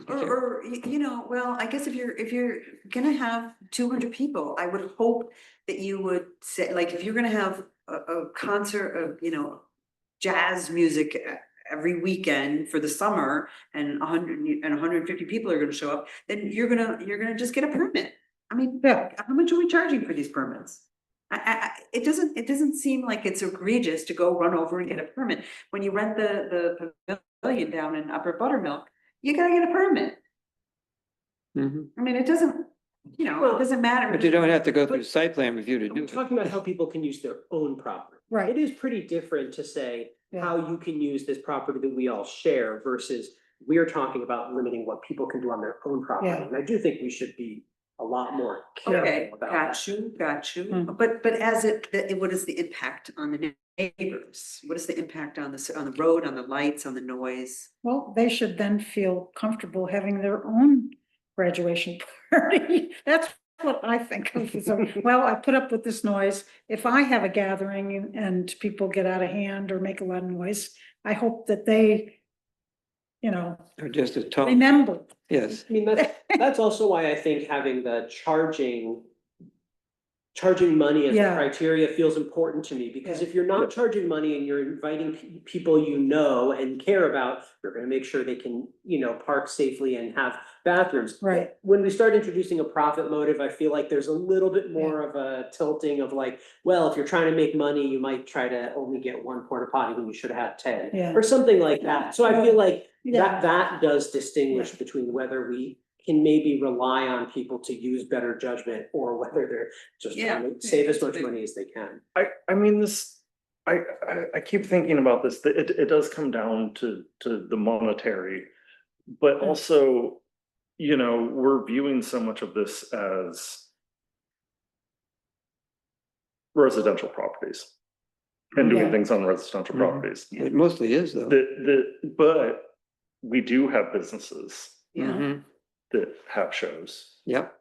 Well, I guess if you're gonna have 200 people, I would hope that you would say, like, if you're gonna have a concert of, jazz music every weekend for the summer and 150 people are gonna show up, then you're gonna just get a permit. I mean, Yeah. how much are we charging for these permits? It doesn't seem like it's egregious to go run over and get a permit. When you rent the pavilion down in Upper Buttermilk, you gotta get a permit. Mhm. I mean, it doesn't, it doesn't matter. But you don't have to go through site plan review to do we're it. talking about how people can use their own property. Right. It is pretty different to say Yeah. how you can use this property that we all share versus we're talking about limiting what people can do on their own property. Yeah. And I do think we should be a lot more Okay, careful about that. got you, Mm. but what is the impact on the neighbors? What is the impact on the road, on the lights, on the noise? well, they should then feel comfortable having their own graduation party. That's what I think of. So, well, I put up with this noise. If I have a gathering and people get out of hand or make a lot of noise, I hope that they, Or just a tone, remember. yes. I mean, that's also why I think having the charging money as a Yeah. criteria feels important to me, because if you're not charging money and you're inviting people and care about, you're gonna make sure they can, park safely and have bathrooms. Right. When we start introducing a profit motive, I feel like there's a little bit more of a tilting of like, well, if you're trying to make money, you might try to only get one porta potty when you should have 10. Yeah. Or something like that. So I feel like Yeah. that does distinguish between whether we can maybe rely on people to use better judgment or whether they're just trying to save as much money as they can. I mean, I keep thinking about this, that it does come down to the monetary, but also, we're viewing so much of this as residential properties and doing Yeah. things on residential Mhm. properties. It mostly is though. But we do have businesses Mhm. that have shows. Yep.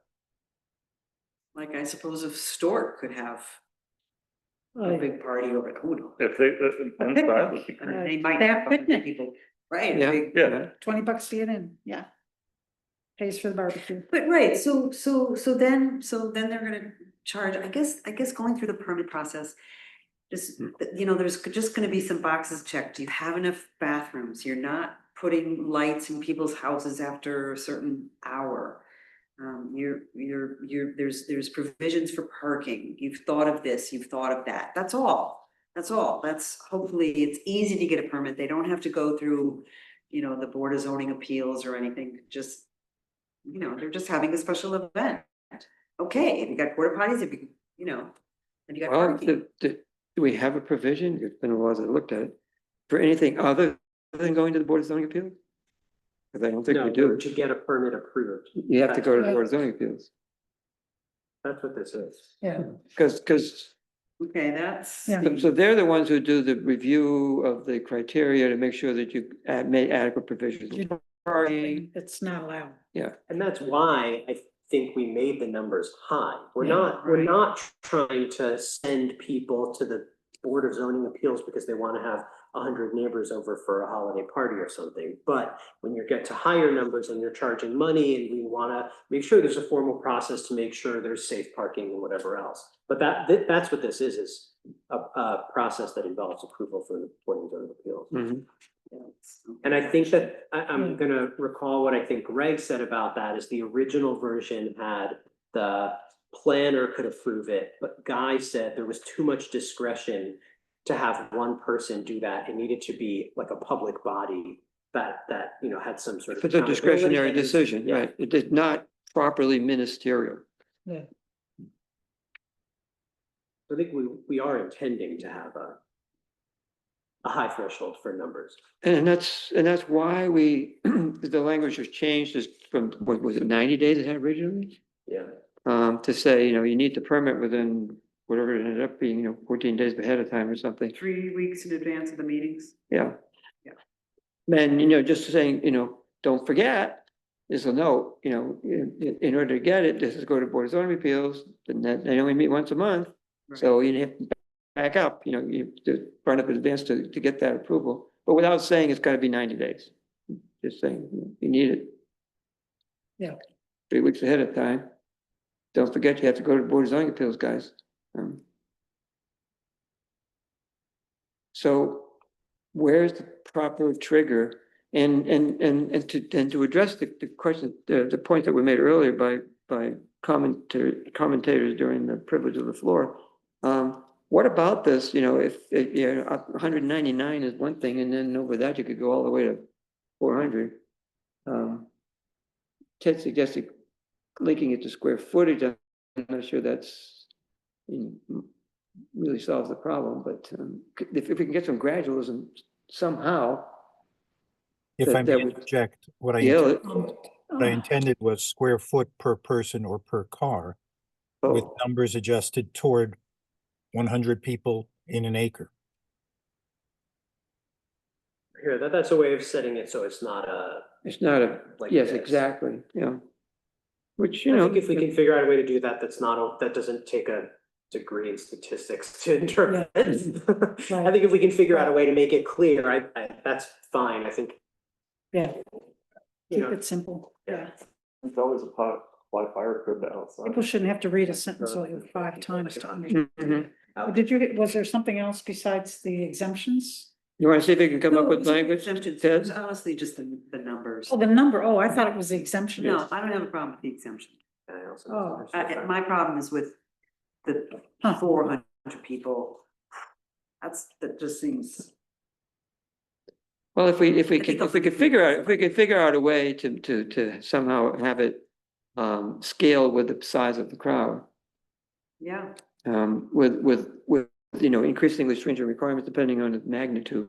Like, I suppose if Stork could have a Like, big party over, who knows? If they, then that would be I mean, great. they might Staff have 100 picnic. people, right? a Yeah. big- Yeah. $20 to get in, yeah. Pays for the barbecue. But right, so then they're gonna charge, I guess going through the permit process. Just, there's just gonna be some boxes checked. Do you have enough bathrooms? You're not putting lights in people's houses after a certain hour. There's provisions for parking. You've thought of this, you've thought of that. That's all. That's hopefully, it's easy to get a permit. They don't have to go through, the Board of Zoning Appeals or anything, just, they're just having a special event. Okay, if you got porta potties, if you got Well, parking. do we have a provision? It's been a while since I looked at it. For anything other than going to the Board of Zoning Appeals? Because I don't think No, we do. to get a permit approved. You have to go to the Board of Zoning Appeals. That's what this is. Yeah, Because, Okay, that's. Yeah. so they're the ones who do the review of the criteria to make sure that you made adequate provisions. You- Parking, it's not allowed. yeah. And that's why I think we made the numbers high. We're Yeah, we're not trying to send people to the Board of Zoning Appeals because they want to have 100 neighbors over for a holiday party or something. But when you get to higher numbers and you're charging money, and we want to make sure there's a formal process to make sure there's safe parking and whatever else. But that's what this is a process that involves approval for the Board of Zoning Appeals. Mhm. And I think that I'm gonna recall what I think Greg said about that is the original version had the planner could approve it, but Guy said there was too much discretion to have one person do that. It needed to be like a public body that had some sort of. It's a discretionary accountability. decision, Yeah. right? It is not properly ministerial. Yeah. I think we are intending to have a high threshold for numbers. And that's why the language was changed is from, what was it, 90 days it had originally? Yeah. To say, you need the permit within whatever it ended up being, 14 days ahead of time or something. 3 weeks in advance of the meetings. Yeah. Yeah. And, just saying, don't forget, is a note, in order to get it, this is go to Board of Zoning Appeals, and that they only meet once a month. Right. So you have to back up, you to run up in advance to get that approval, but without saying it's gotta be 90 days. Just saying, you need it. Yeah. 3 weeks ahead of time. Don't forget, you have to go to Board of Zoning Appeals, guys. So where's the proper trigger? And to address the question, the point that were made earlier by commentators during the privilege of the floor. What about this, if 199 is one thing, and then over that you could go all the way to 400. Ted suggested linking it to square footage. I'm not sure that's really solves the problem, but if we can get some gradualism somehow. If that- I that may would- interject, what Yeah, I intended was square foot per person or per car, with oh, numbers adjusted toward 100 people in an acre. Here, that's a way of setting it so it's not it's not like yes, this. exactly, yeah. Which, I think if we can figure out a way to do that, that doesn't take a degree in statistics to interpret. I think if we can figure out a way to make it clear, that's fine. I think, Yeah, you keep know, it simple. yeah. There's always a fly fire code outside. People shouldn't have to read a sentence like 5 times to understand. Mhm. Was there something else besides the exemptions? You wanna see if we can come up No, with it wasn't language, exemptions, it was Ted? honestly just the numbers. Oh, the number, I thought it was the exemption. No, I don't have a problem with the exemption. And I also. Oh, My problem is with the Huh. 400 people. That just seems. Well, if we I think could I'll figure out a way to somehow have it scale with the size of the crowd. Yeah, With increasingly stringent requirements depending on the magnitude.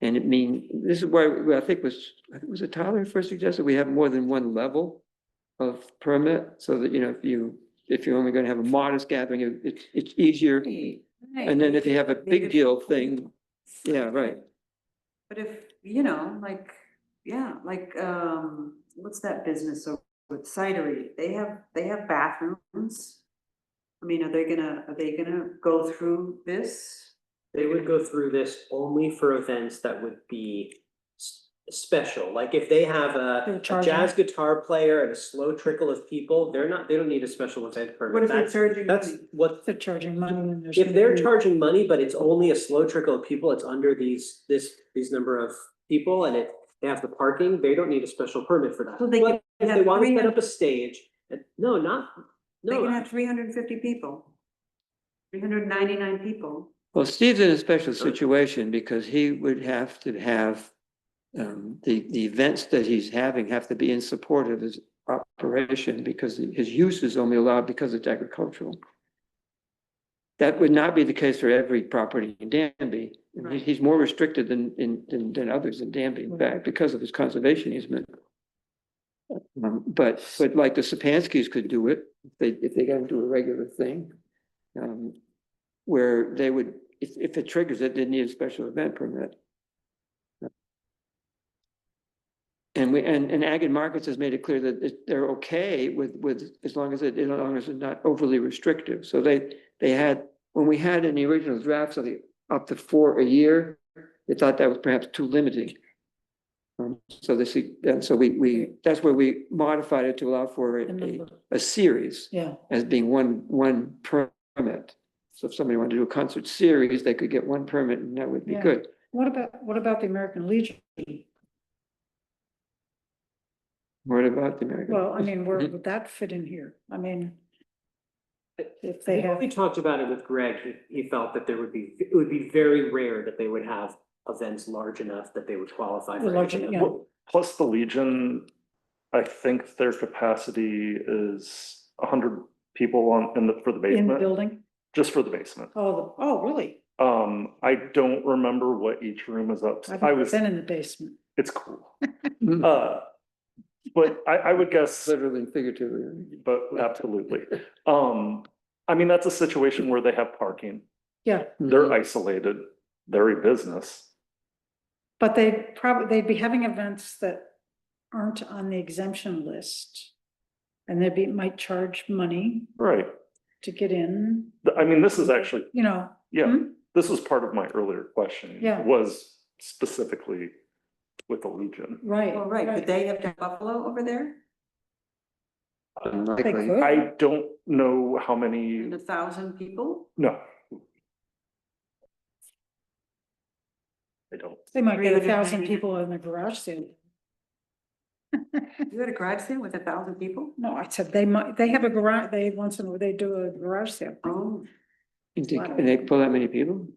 And this is why I think was it Tyler first suggested we have more than one level of permit, so that, if you're only gonna have a modest gathering, it's easier. And then if you have a big deal thing, yeah, right. but if, what's that business over with Cidery? They have bathrooms. I mean, are they gonna go through this? They would go through this only for events that would be special, like if they have They're a charging. jazz guitar player and a slow trickle of people, they don't need a special event permit. What if they're That's- charging That's money? what, They're charging money and there's. if they're charging money, but it's only a slow trickle of people, it's under these number of people and they have the parking, they don't need a special permit for that. So they But can if have they want to set 300 up a stage, no, They can have 350 people. 399 people. Well, Steve's in a special situation because he would have to have the events that he's having have to be in support of his operation because his use is only allowed because it's agricultural. That would not be the case for every property in Danby. Right. He's more restricted than others in Danby, in fact, because of his conservation easement. But like the Sapanskis could do it if they got into a regular thing. Where they would, if it triggers it, they'd need a special event permit. And Ag and Markets has made it clear that they're okay with as long as it's not overly restrictive. So they had, when we had in the original drafts of up to 4 a year, they thought that was perhaps too limiting. So that's where we modified it to allow for a series Yeah, as being one permit. So if somebody wanted to do a concert series, they could get one permit and that would be Yeah. good. what about the American Legion? What about the American? Well, I mean, where would that fit in here? I mean, if they have, We talked about it with Greg, he felt that it would be very rare that they would have events large enough that they would qualify for. Large, anything. yeah. Plus the Legion, I think their capacity is 100 people for the in the basement, building? just for the basement. Oh, really? I don't remember what each room is up. I've never been in the basement. It's cool. But I would guess, Literally and figuratively. but absolutely. I mean, that's a situation where they have parking. Yeah, They're isolated, they're a business. but they'd be having events that aren't on the exemption list. And might charge money Right. to get in, I mean, this is actually, you know. yeah, this was part of my earlier question. Yeah. Was specifically with the Legion. Right. Oh, right, could they have buffalo over there? They Unlikely. could. I don't know how many, And 1,000 people? no. I don't. They might get 1,000 390. people in the garage sale. You had a garage sale with 1,000 people? No, I said they have a garage, once in a while, they do a garage sale. Oh, And they pull that many people?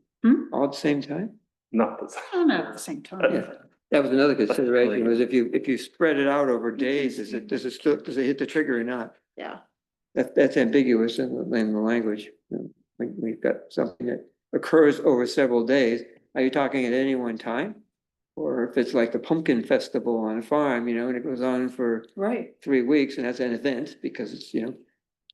All at the same time? Not this. Oh, not at the same time. Yeah. That was another consideration, was if you spread it out over days, does it hit the trigger or not? Yeah. That's ambiguous in the language. When we've got something that occurs over several days, are you talking at any one time? Or if it's like the pumpkin festival on a farm, and it goes on for Right. 3 weeks and that's an event because it's,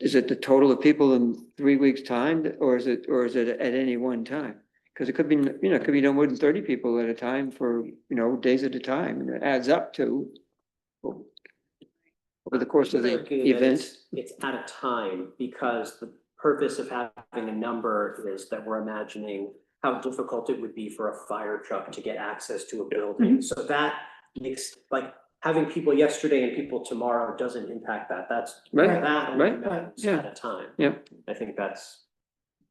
is it the total of people in 3 weeks' time or is it at any one time? Because it could be, it could be no more than 30 people at a time for, days at a time, and it adds up to over the course of the event. It's at a time because the purpose of having a number is that we're imagining how difficult it would be for a fire truck to get access to a building. So that makes, like, having people yesterday and people tomorrow doesn't impact that. That's Right, that right, matters yeah. at a time. Yeah. I think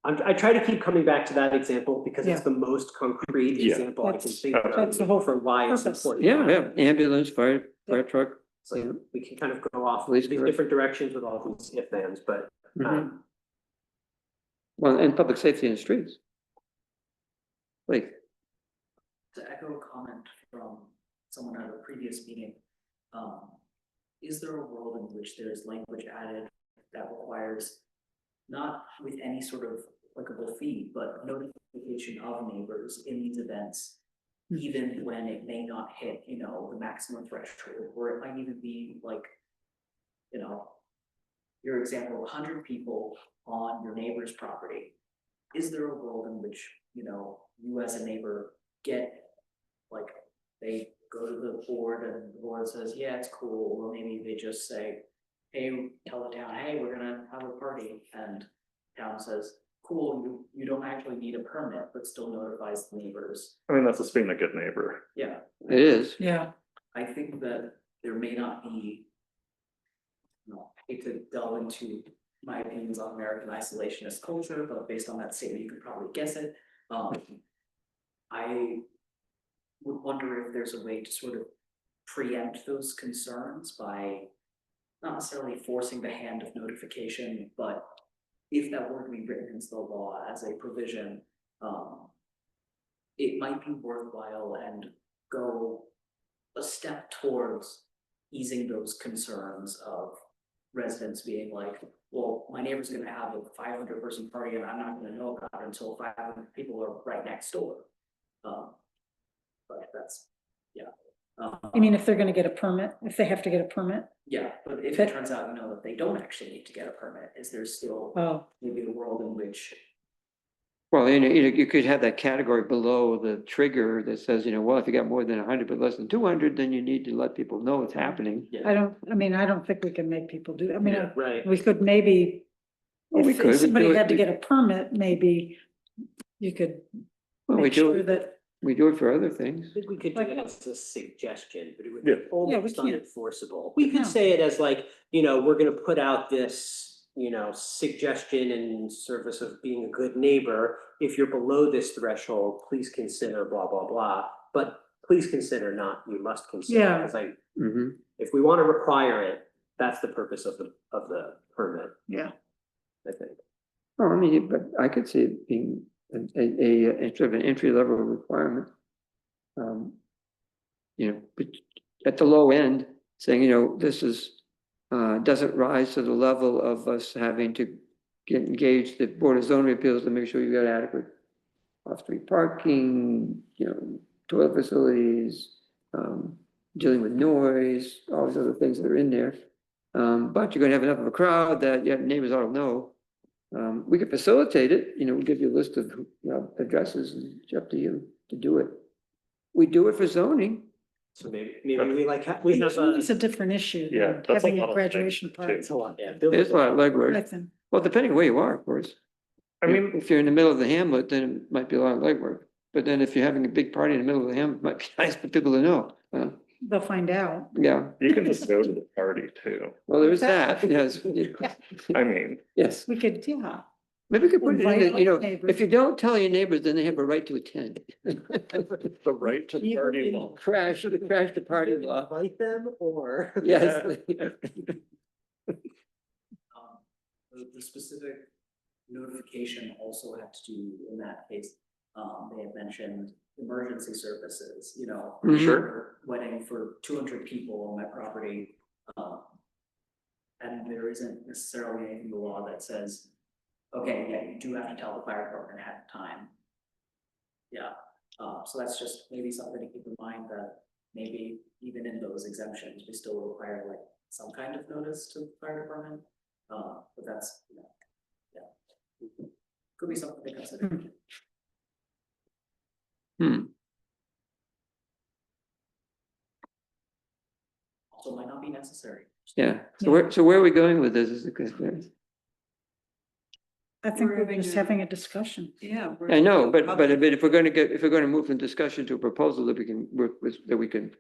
I try to keep coming back to that example because it's Yeah. the most concrete Yeah. example I can That's- think of. that's the whole for why it's purpose. important. Yeah, ambulance, fire truck. So we can kind of go off Police these direction. different directions with all these if ands, but Well, and public safety in the streets. Like, To echo a comment from someone at a previous meeting, is there a world in which there's language added that requires not with any sort of applicable fee, but notification of neighbors in these events, even when it may not hit, the maximum threshold, or it might even be like, your example, 100 people on your neighbor's property. Is there a world in which, you as a neighbor get, like, they go to the board and the board says, yeah, it's cool, or maybe they just say, hey, tell the town, hey, we're gonna have a party, and town says, cool, you don't actually need a permit, but still notifies the neighbors. I mean, that's just being a good neighbor. Yeah, it is. Yeah. I think that there may not be, I hate to delve into my opinions on American isolationist culture, but based on that statement, you could probably guess it. I would wonder if there's a way to sort of preempt those concerns by not necessarily forcing the hand of notification, but if that were to be written into the law as a provision, it might be worthwhile and go a step towards easing those concerns of residents being like, well, my neighbor's gonna have a 500-person party and I'm not gonna know about it until 500 people are right next door. But that's, yeah. I mean, if they're gonna get a permit, if they have to get a permit, Yeah, but if it turns out, that they don't actually need to get a permit, is there still oh, maybe a world in which, Well, you could have that category below the trigger that says, well, if you got more than 100 but less than 200, then you need to let people know it's happening. I don't think we can make people do, I mean, Yeah, right. we could maybe. Well, we If could. somebody We do it- had to get a permit, maybe you could Well, we make do sure it, that, we do it for other things. I think we could do Like it what? as a suggestion, but it would Yeah. be Yeah, we almost can't. unenforceable. We could Yeah. say it as like, we're gonna put out this, suggestion in service of being a good neighbor. If you're below this threshold, please consider blah, blah, blah. But please consider, not you must consider. Yeah. Because Mhm. if we want to require it, that's the purpose of the permit, yeah, I think. Oh, I mean, but I could see it being a sort of an entry level requirement. But at the low end, saying, this is, doesn't rise to the level of us having to get engaged the Board of Zoning Appeals to make sure you got adequate off-street parking, toilet facilities, dealing with noise, all these other things that are in there. But you're gonna have enough of a crowd that your neighbors ought to know. We could facilitate it, we'll give you a list of addresses, and it's up to you to do it. We do it for zoning. So maybe we we have a. it's a different issue Yeah, than that's a having lot a of graduation things, party. It's a lot, yeah. It's a lot of legwork. Nothing. Well, depending where you are, of course. I mean, If you're in the middle of the hamlet, then it might be a lot of legwork. But then if you're having a big party in the middle of the hamlet, it might be nice for people to know. They'll find out. Yeah, you can just go to the party too. well, there's that, yes. I mean, Yes, We could, yeah, maybe we could put it in, Invite that, neighbors. if you don't tell your neighbors, then they have a right to attend. the right to You- party law. Crash the party law. Invite them or. Yes. the specific notification also had to do in that case. They had mentioned emergency services, Mhm. Sure. wedding for 200 people on my property. And there isn't necessarily anything in the law that says, okay, yeah, you do have to tell the fire department ahead of time. Yeah, so that's just maybe something to keep in mind, that maybe even in those exemptions, we still require like some kind of notice to the fire department. But that's, yeah. Could be something to consider. Also might not be necessary. Yeah, so where are we going with this is the question. I think We're we're having just a- having a discussion. Yeah. I know, but if we're gonna move from discussion to a proposal that we can work with, that we can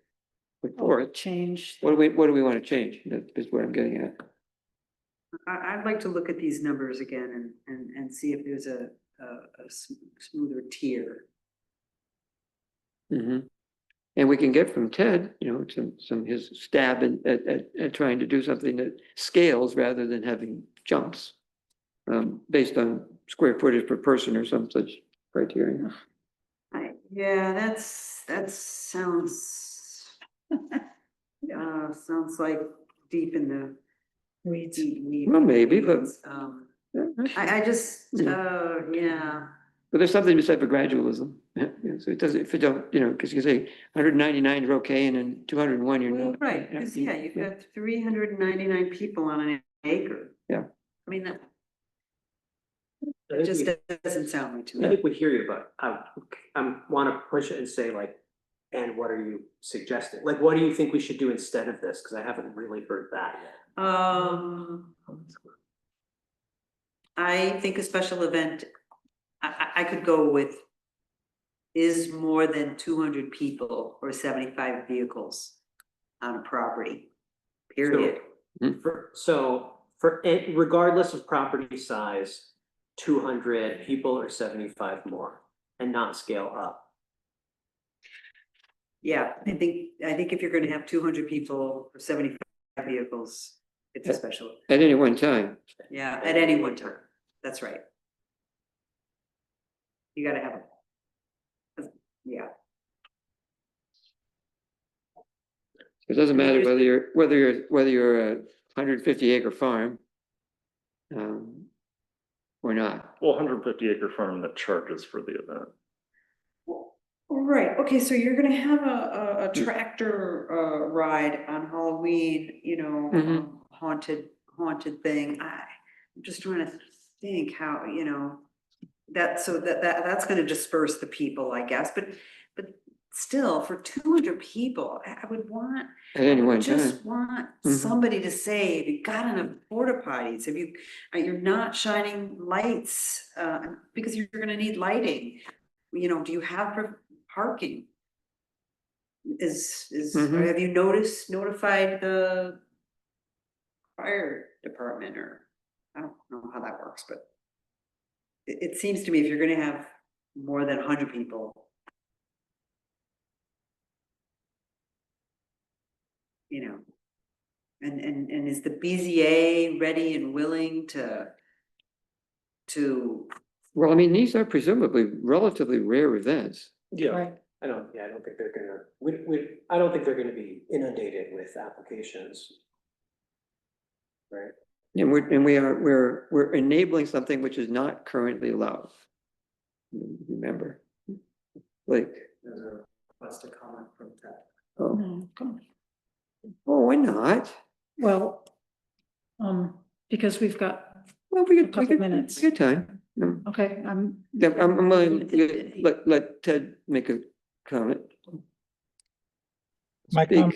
put forth, Change. what do we want to change? That is what I'm getting at. I'd like to look at these numbers again and see if there's a smoother tier. Mm-hmm. And we can get from Ted, some his stab at trying to do something that scales rather than having jumps. Based on square footage per person or some such criteria. Yeah, that sounds, sounds like deep in the Weeds. Well, maybe, but- I just, yeah. But there's something to be said for gradualism. So it doesn't, if you don't, because you say 199 are okay and then 201 you're Well, not. right, because yeah, you've got 399 people on an acre. Yeah. I mean, that I it think just we- doesn't sound right to I me. think we hear you, but I want to push it and say like, and what are you suggesting? Like, what do you think we should do instead of this? Because I haven't really heard that yet. I think a special event, I could go with is more than 200 people or 75 vehicles on a property, period. Regardless of property size, 200 people or 75 more, and not scale up. Yeah, I think if you're gonna have 200 people or 75 vehicles, it's a special, At any one time. yeah, at any one time, that's right. You gotta have yeah. It doesn't matter whether you're a 150-acre farm. Or not. Well, 150-acre farm that charges for the event. Right, okay, so you're gonna have a tractor ride on Halloween, you know, Mhm. haunted thing. I'm just trying to think how, you know, that's gonna disperse the people, I guess, but still, for 200 people, I would want. At any I would one just time. want Mhm. somebody to say, have you got enough porta potties? Have you, you're not shining lights, because you're gonna need lighting. You know, do you have parking? Mhm. Have you notified the fire department, or I don't know how that works, but it seems to me if you're gonna have more than 100 people, you know, and is the BZA ready and willing to Well, I mean, these are presumably relatively rare events. Yeah, Right. I don't think they're gonna, I don't think they're gonna be inundated with applications. Right? And we're enabling something which is not currently allowed. Remember? Like, There's a request to comment from Ted. oh, No, come on. oh, why not? Well, because we've got, Well, we A got, couple minutes. we got time. okay, Yeah, I'm willing to let Ted make a comment. My Speak.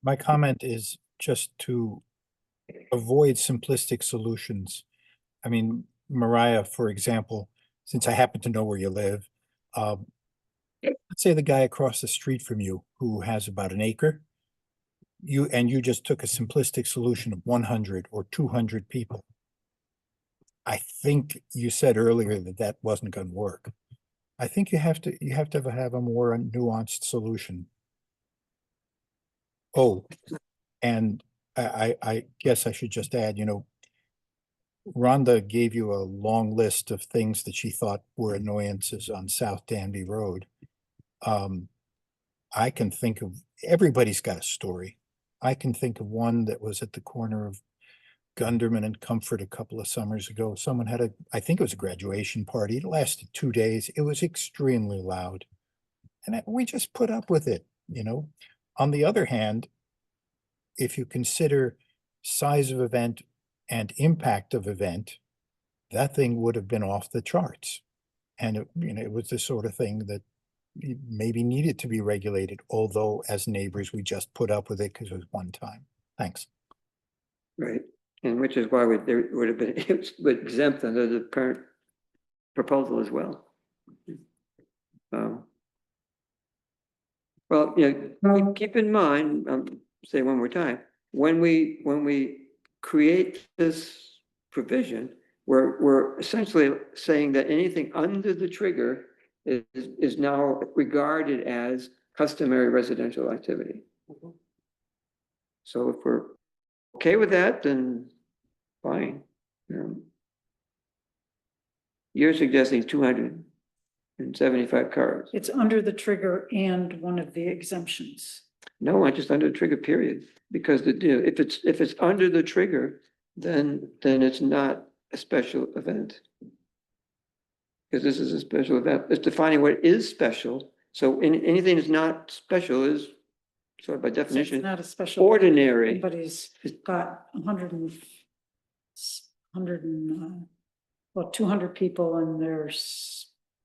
my comment is just to avoid simplistic solutions. I mean, Mariah, for example, since I happen to know where you live, let's say the guy across the street from you who has about an acre, you just took a simplistic solution of 100 or 200 people. I think you said earlier that that wasn't going to work. I think you have to have a more nuanced solution. Oh, and I guess I should just add, you know, Rhonda gave you a long list of things that she thought were annoyances on South Danby Road. I can think of, everybody's got a story. I can think of one that was at the corner of Gunderman and Comfort a couple of summers ago. Someone had I think it was a graduation party. It lasted 2 days. It was extremely loud. And we just put up with it, you know. On the other hand, if you consider size of event and impact of event, that thing would have been off the charts. And it was the sort of thing that maybe needed to be regulated, although as neighbors, we just put up with it because it was one time. Thanks. Right, and which is why there would have been, it was exempt under the current proposal as well. Well, keep in mind, say one more time, when we create this provision, we're essentially saying that anything under the trigger is now regarded as customary residential activity. So if we're okay with that, then fine. You're suggesting 275 cars. it's under the trigger and one of the exemptions. No, I just under the trigger period, because if it's under the trigger, then it's not a special event. Because this is a special event. It's defining what is special. So anything that's not special is sort of by So it's definition not a special. ordinary. Anybody's got 200 people and they're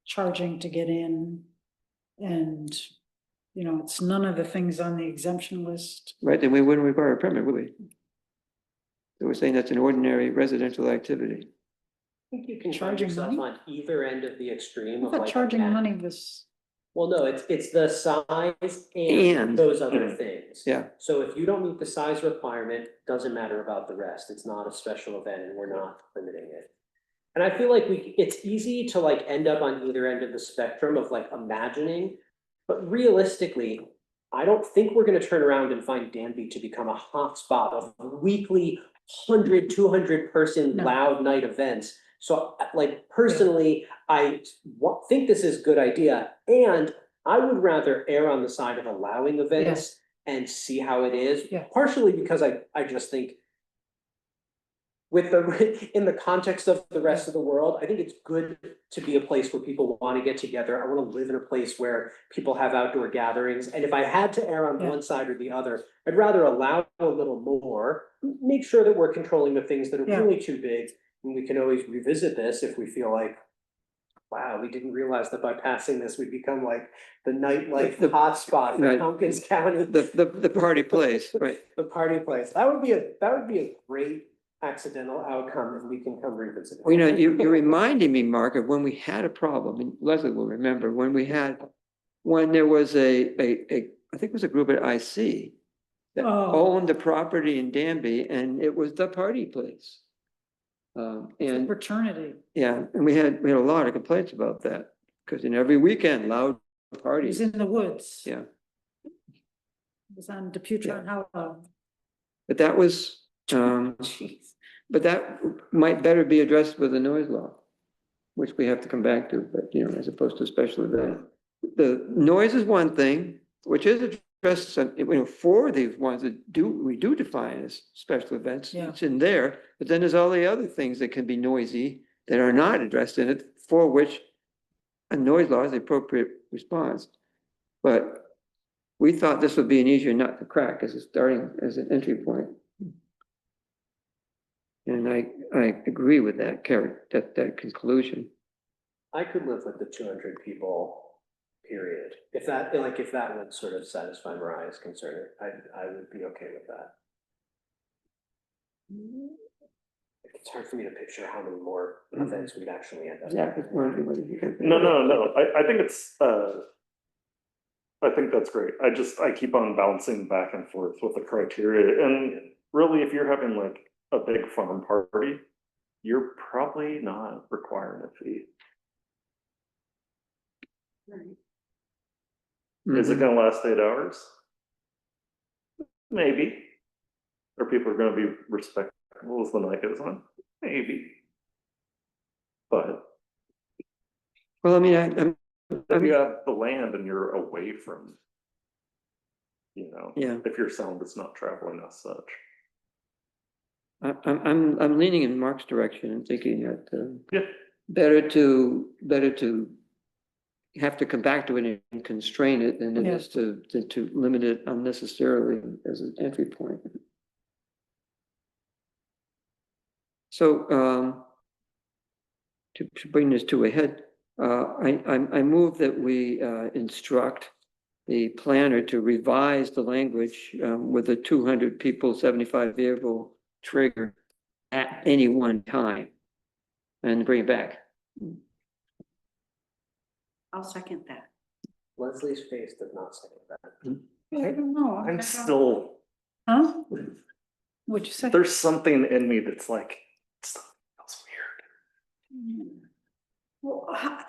charging to get in. And, you know, it's none of the things on the exemption list. Right, then we wouldn't require a permit, would we? So we're saying that's an ordinary residential activity. I think you can find Charging yourself money? on either end of the extreme I of thought like. charging that. money was, Well, no, it's the size And. and those other things. Yeah. So if you don't meet the size requirement, doesn't matter about the rest. It's not a special event and we're not limiting it. And I feel like it's easy to like end up on either end of the spectrum of like imagining, but realistically, I don't think we're gonna turn around and find Danby to become a hotspot of weekly 100, 200 person No. loud night events. So like personally, I think this is a good idea, and I would rather err on the side of allowing events and see how it is. Yeah. Partially because I just think with the, in the context of the rest of the world, I think it's good to be a place where people want to get together. I want to live in a place where people have outdoor gatherings. And if I had to err on Yeah. one side or the other, I'd rather allow a little more, make sure that we're controlling the things that are Yeah. really too big. And we can always revisit this if we feel like, wow, we didn't realize that by passing this, we'd become like the nightlife hotspot for Right. Tompkins County. The party place, right? The party place. That would be a great accidental outcome if we can come revisit. Well, you're reminding me, Mark, of when we had a problem, and Leslie will remember, when there was I think it was a group at IC that Oh. owned the property in Danby, and it was the party place. And Fraternity. yeah, and we had a lot of complaints about that, because every weekend, loud It was parties. in the woods. Yeah, It was on Deputron Hollow. but that was, Jeez. but that might better be addressed with the noise law, which we have to come back to, but as opposed to a special event. The noise is one thing, which is addressed, for the ones that we do define as special events. Yeah. It's in there, but then there's all the other things that can be noisy that are not addressed in it, for which a noise law is the appropriate response. But we thought this would be an easier nut to crack as an entry point. And I agree with that conclusion. I could live with the 200 people, period. If that would sort of satisfy Mariah's concern, I would be okay with that. It's hard for me to picture how many more events we'd actually end up. Zach is wondering whether you can. No. I think it's, I think that's great. I keep on bouncing back and forth with the criteria. And really, if you're having like a big farm party, you're probably not requiring a fee. Is it gonna last 8 hours? Maybe. Or people are gonna be respectful as the night goes on? Maybe. But Well, I mean, if you have the land and you're away from, Yeah. if your sound is not traveling as such. I'm leaning in Mark's direction and thinking that Yeah. better to have to come back to it and constrain it than it Yeah. is to limit it unnecessarily as an entry point. So to bring this to a head, I move that we instruct the planner to revise the language with a 200 people, 75 vehicle trigger at any one time and bring it back. I'll second that. Leslie's face did not say that. I don't know. I'm still, Huh? What'd you say? there's something in me that's like, something feels weird. Well, I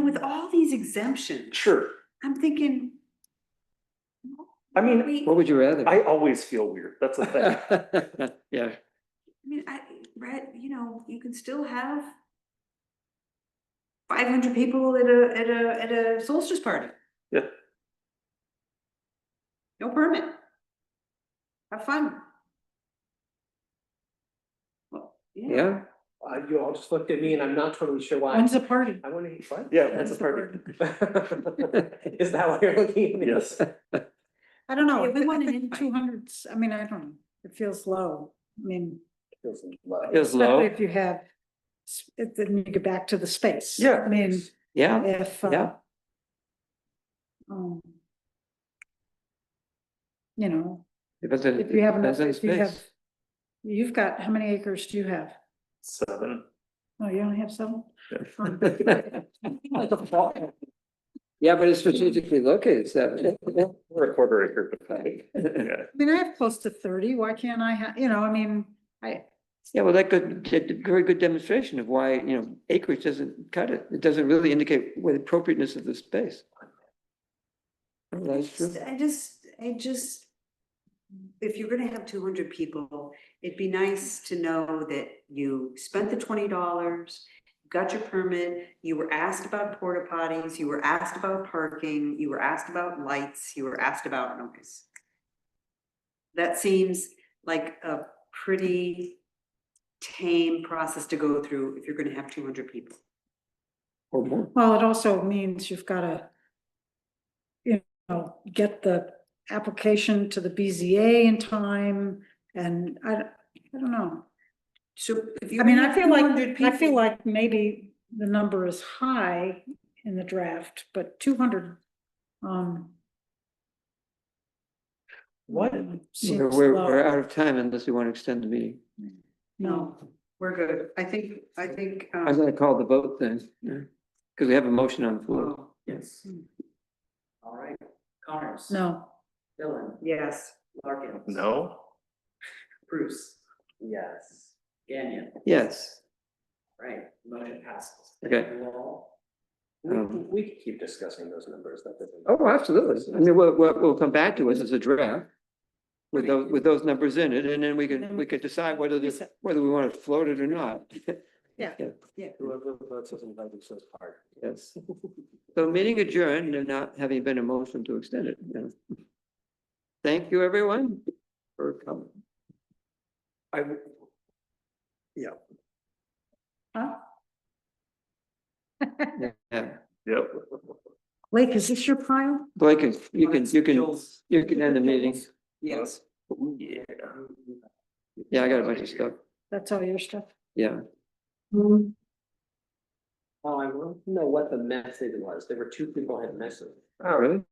with all these exemptions, Sure. I'm thinking. I mean, What would you rather? I always feel weird. That's a thing. Yeah. I mean, you can still have 500 people at a solstice party. Yeah. No permit. Have fun. Well, Yeah. You all just looked at me and I'm not totally sure why. When's the party? I want to eat what? Yeah, that's a party. Is that why you're looking at me? Yes. I don't know. Yeah, we want an I think invite. 200s, I mean, I don't know. It feels low. I mean, Feels low. Feels especially low. if you have, then you get back to the space. Yeah. I mean, Yeah. if, Yeah. um, Depends on- if you have enough, depends on if you have, space. you've got, how many acres do you have? 7. Oh, you only have 7? Yeah, but it's strategically located, so. We're a quarter acre. Yeah. I mean, I have close to 30. Why can't I have, Yeah, well, that very good demonstration of why, acreage doesn't cut it. It doesn't really indicate what the appropriateness of the space. That's true. I just, if you're gonna have 200 people, it'd be nice to know that you spent the $20, got your permit, you were asked about porta potties, you were asked about parking, you were asked about lights, you were asked about noise. That seems like a pretty tame process to go through if you're gonna have 200 people. Or more. Well, it also means you've gotta, you know, get the application to the BZA in time, and I don't know. So if you. I mean, I feel like maybe the number is high in the draft, but 200, What? seems We're low. out of time unless we want to extend the meeting. No, We're good. I think, I'm gonna call the vote then, because we have a motion on the floor. oh, Yes. All right, Connors. no, Dylan, yes. Larkin. No? Bruce. Yes. Gagnon. Yes, Right, motion passes. Okay. Thank you all. We could keep discussing those numbers. That doesn't. oh, absolutely. I mean, we'll come back to us as a draft with those numbers in it, and then we could decide whether we want to float it or not. yeah. Whoever votes as invited says part. Yes. So meeting adjourned and not having been a motion to extend it. Thank you, everyone, for coming. Huh? Yeah, Yep. Blake, is this your pile? Blake, you can end the meeting. Yes. Yeah. Yeah, I got a bunch of stuff. That's all your stuff? Yeah. Oh, I want to know what the message was. There were two people had messaged. Oh, really?